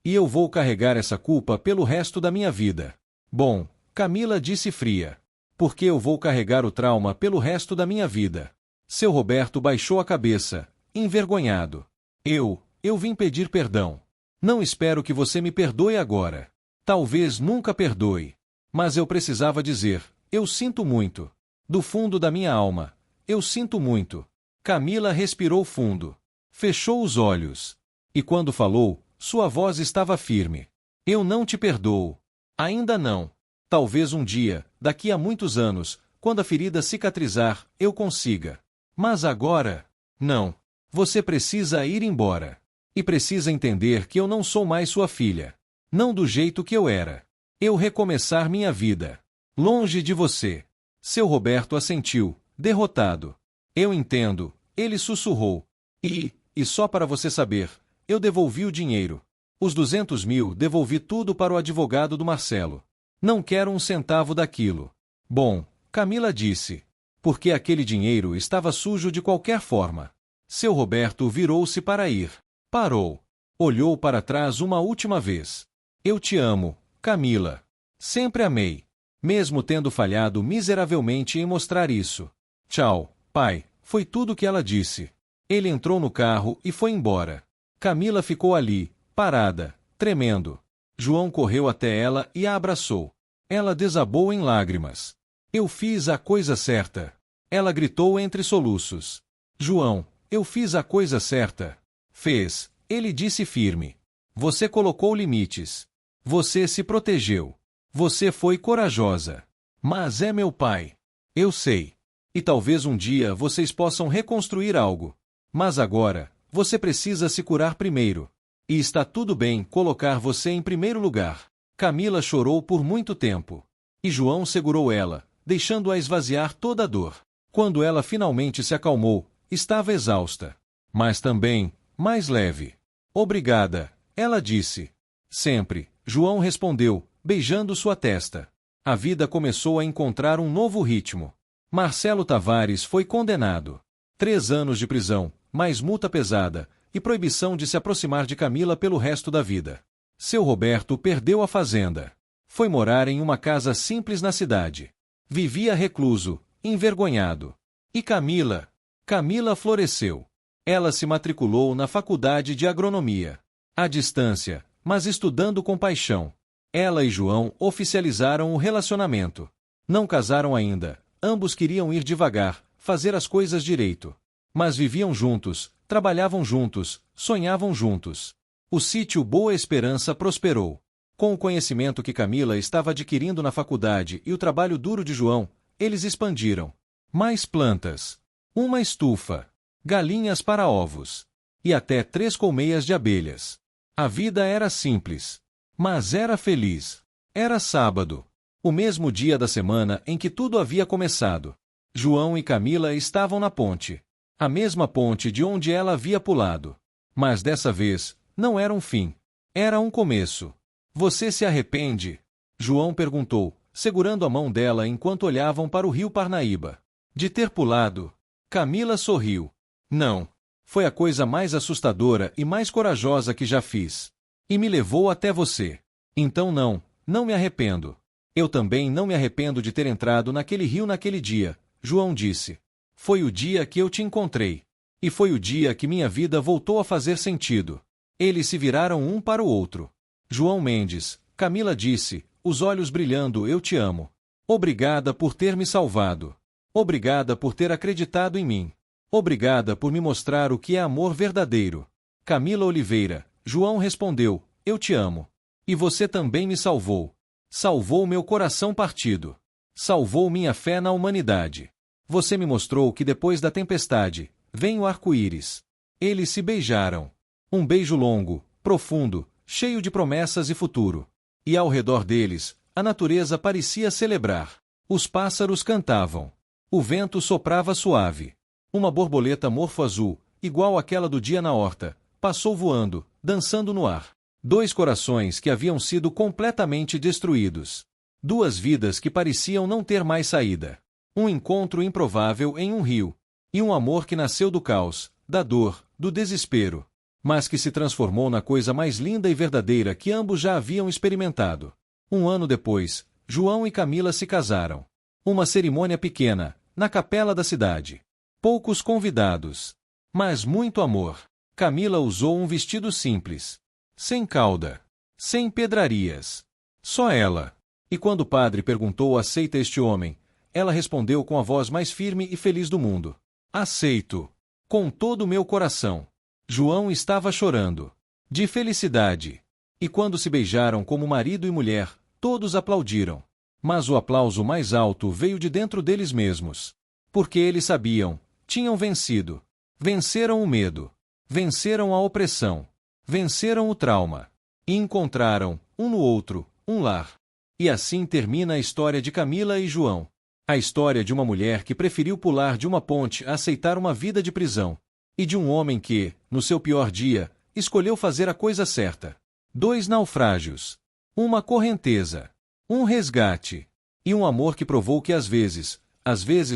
E eu vou carregar essa culpa pelo resto da minha vida. Bom, Camila disse fria. Porque eu vou carregar o trauma pelo resto da minha vida. Seu Roberto baixou a cabeça, envergonhado. Eu vim pedir perdão. Não espero que você me perdoe agora. Talvez nunca perdoe. Mas eu precisava dizer, eu sinto muito. Do fundo da minha alma, eu sinto muito. Camila respirou fundo. Fechou os olhos. E quando falou, sua voz estava firme. Eu não te perdoo. Ainda não. Talvez um dia, daqui a muitos anos, quando a ferida cicatrizar, eu consiga. Mas agora, não. Você precisa ir embora. E precisa entender que eu não sou mais sua filha. Não do jeito que eu era. Eu recomeçar minha vida. Longe de você. Seu Roberto assentiu, derrotado. Eu entendo, ele sussurrou. E só para você saber, eu devolvi o dinheiro. Os 200 mil devolvi tudo para o advogado do Marcelo. Não quero um centavo daquilo. Bom, Camila disse. Porque aquele dinheiro estava sujo de qualquer forma. Seu Roberto virou-se para ir. Parou. Olhou para trás uma última vez. Eu te amo, Camila. Sempre amei. Mesmo tendo falhado miseravelmente em mostrar isso. Tchau, pai, foi tudo que ela disse. Ele entrou no carro e foi embora. Camila ficou ali, parada, tremendo. João correu até ela e a abraçou. Ela desabou em lágrimas. Eu fiz a coisa certa. Ela gritou entre soluços. João, eu fiz a coisa certa. Fez, ele disse firme. Você colocou limites. Você se protegeu. Você foi corajosa. Mas é meu pai. Eu sei. E talvez um dia vocês possam reconstruir algo. Mas agora, você precisa se curar primeiro. E está tudo bem colocar você em primeiro lugar. Camila chorou por muito tempo. E João segurou ela, deixando-a esvaziar toda a dor. Quando ela finalmente se acalmou, estava exausta. Mas também, mais leve. Obrigada, ela disse. Sempre, João respondeu, beijando sua testa. A vida começou a encontrar um novo ritmo. Marcelo Tavares foi condenado. 3 anos de prisão, mais multa pesada, e proibição de se aproximar de Camila pelo resto da vida. Seu Roberto perdeu a fazenda. Foi morar em uma casa simples na cidade. Vivia recluso, envergonhado. E Camila floresceu. Ela se matriculou na faculdade de agronomia. À distância, mas estudando com paixão. Ela e João oficializaram o relacionamento. Não casaram ainda, ambos queriam ir devagar, fazer as coisas direito. Mas viviam juntos, trabalhavam juntos, sonhavam juntos. O sítio Boa Esperança prosperou. Com o conhecimento que Camila estava adquirindo na faculdade e o trabalho duro de João, eles expandiram. Mais plantas. Uma estufa. Galinhas para ovos. E até 3 colmeias de abelhas. A vida era simples. Mas era feliz. Era sábado. O mesmo dia da semana em que tudo havia começado. João e Camila estavam na ponte. A mesma ponte de onde ela havia pulado. Mas dessa vez, não era um fim. Era um começo. Você se arrepende? João perguntou, segurando a mão dela enquanto olhavam para o rio Parnaíba. De ter pulado? Camila sorriu. Não. Foi a coisa mais assustadora e mais corajosa que já fiz. E me levou até você. Então não me arrependo. Eu também não me arrependo de ter entrado naquele rio naquele dia, João disse. Foi o dia que eu te encontrei. E foi o dia que minha vida voltou a fazer sentido. Eles se viraram um para o outro. João Mendes, Camila disse, os olhos brilhando, eu te amo. Obrigada por ter me salvado. Obrigada por ter acreditado em mim. Obrigada por me mostrar o que é amor verdadeiro. Camila Oliveira, João respondeu, eu te amo. E você também me salvou. Salvou meu coração partido. Salvou minha fé na humanidade. Você me mostrou que depois da tempestade, vem o arco-íris. Eles se beijaram. Um beijo longo, profundo, cheio de promessas e futuro. E ao redor deles, a natureza parecia celebrar. Os pássaros cantavam. O vento soprava suave. Uma borboleta morfo-azul, igual àquela do dia na horta, passou voando, dançando no ar. Dois corações que haviam sido completamente destruídos. Duas vidas que pareciam não ter mais saída. Um encontro improvável em um rio. E um amor que nasceu do caos, da dor, do desespero. Mas que se transformou na coisa mais linda e verdadeira que ambos já haviam experimentado. Um ano depois, João e Camila se casaram. Uma cerimônia pequena, na capela da cidade. Poucos convidados. Mas muito amor. Camila usou um vestido simples. Sem cauda. Sem pedrarias. Só ela. E quando o padre perguntou: aceita este homem? Ela respondeu com a voz mais firme e feliz do mundo: aceito. Com todo o meu coração. João estava chorando. De felicidade. E quando se beijaram como marido e mulher, todos aplaudiram. Mas o aplauso mais alto veio de dentro deles mesmos. Porque eles sabiam, tinham vencido. Venceram o medo. Venceram a opressão. Venceram o trauma. E encontraram, um no outro, um lar. E assim termina a história de Camila e João. A história de uma mulher que preferiu pular de uma ponte a aceitar uma vida de prisão. E de um homem que, no seu pior dia, escolheu fazer a coisa certa. Dois naufrágios. Uma correnteza. Um resgate. E um amor que provou que às vezes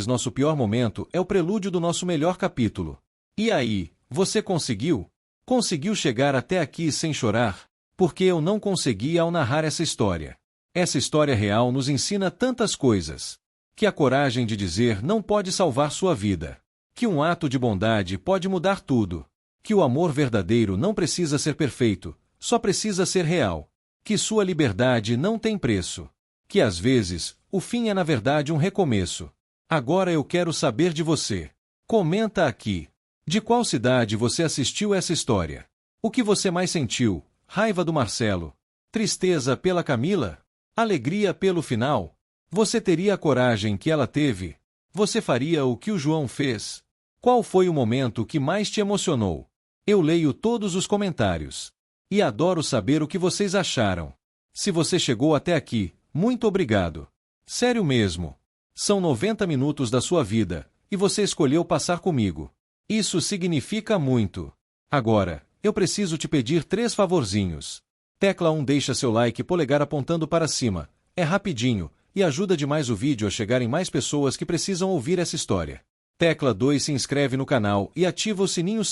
nosso pior momento é o prelúdio do nosso melhor capítulo. E aí, você conseguiu? Conseguiu chegar até aqui sem chorar? Porque eu não consegui ao narrar essa história. Essa história real nos ensina tantas coisas. Que a coragem de dizer não pode salvar sua vida. Que um ato de bondade pode mudar tudo. Que o amor verdadeiro não precisa ser perfeito, só precisa ser real. Que sua liberdade não tem preço. Que às vezes, o fim é na verdade um recomeço. Agora eu quero saber de você. Comenta aqui. De qual cidade você assistiu essa história? O que você mais sentiu? Raiva do Marcelo? Tristeza pela Camila? Alegria pelo final? Você teria a coragem que ela teve? Você faria o que o João fez? Qual foi o momento que mais te emocionou? Eu leio todos os comentários. E adoro saber o que vocês acharam. Se você chegou até aqui, muito obrigado. Sério mesmo. São 90 minutos da sua vida, e você escolheu passar comigo. Isso significa muito. Agora, eu preciso te pedir 3 favorzinhos. Tecla 1: deixa seu like, polegar apontando para cima. É rapidinho, e ajuda demais o vídeo a chegar em mais pessoas que precisam ouvir essa história. Tecla 2: se inscreve no canal e ativa o sininho.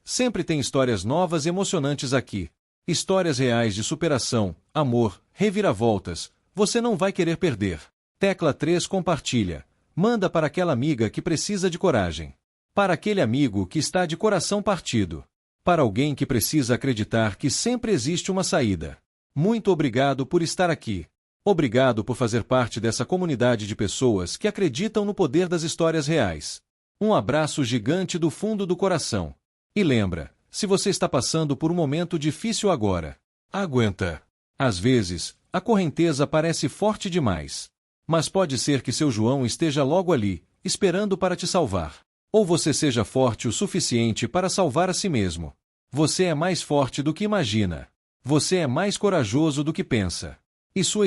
Sempre tem histórias novas e emocionantes aqui. Histórias reais de superação, amor, reviravoltas. Você não vai querer perder. Tecla 3: compartilha. Manda para aquela amiga que precisa de coragem. Para aquele amigo que está de coração partido. Para alguém que precisa acreditar que sempre existe uma saída. Muito obrigado por estar aqui. Obrigado por fazer parte dessa comunidade de pessoas que acreditam no poder das histórias reais. Um abraço gigante do fundo do coração. E lembra, se você está passando por um momento difícil agora, aguenta. Às vezes, a correnteza parece forte demais. Mas pode ser que seu João esteja logo ali, esperando para te salvar. Ou você seja forte o suficiente para salvar a si mesmo. Você é mais forte do que imagina. Você é mais corajoso do que pensa. E sua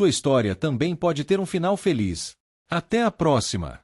história também pode ter um final feliz. Até a próxima!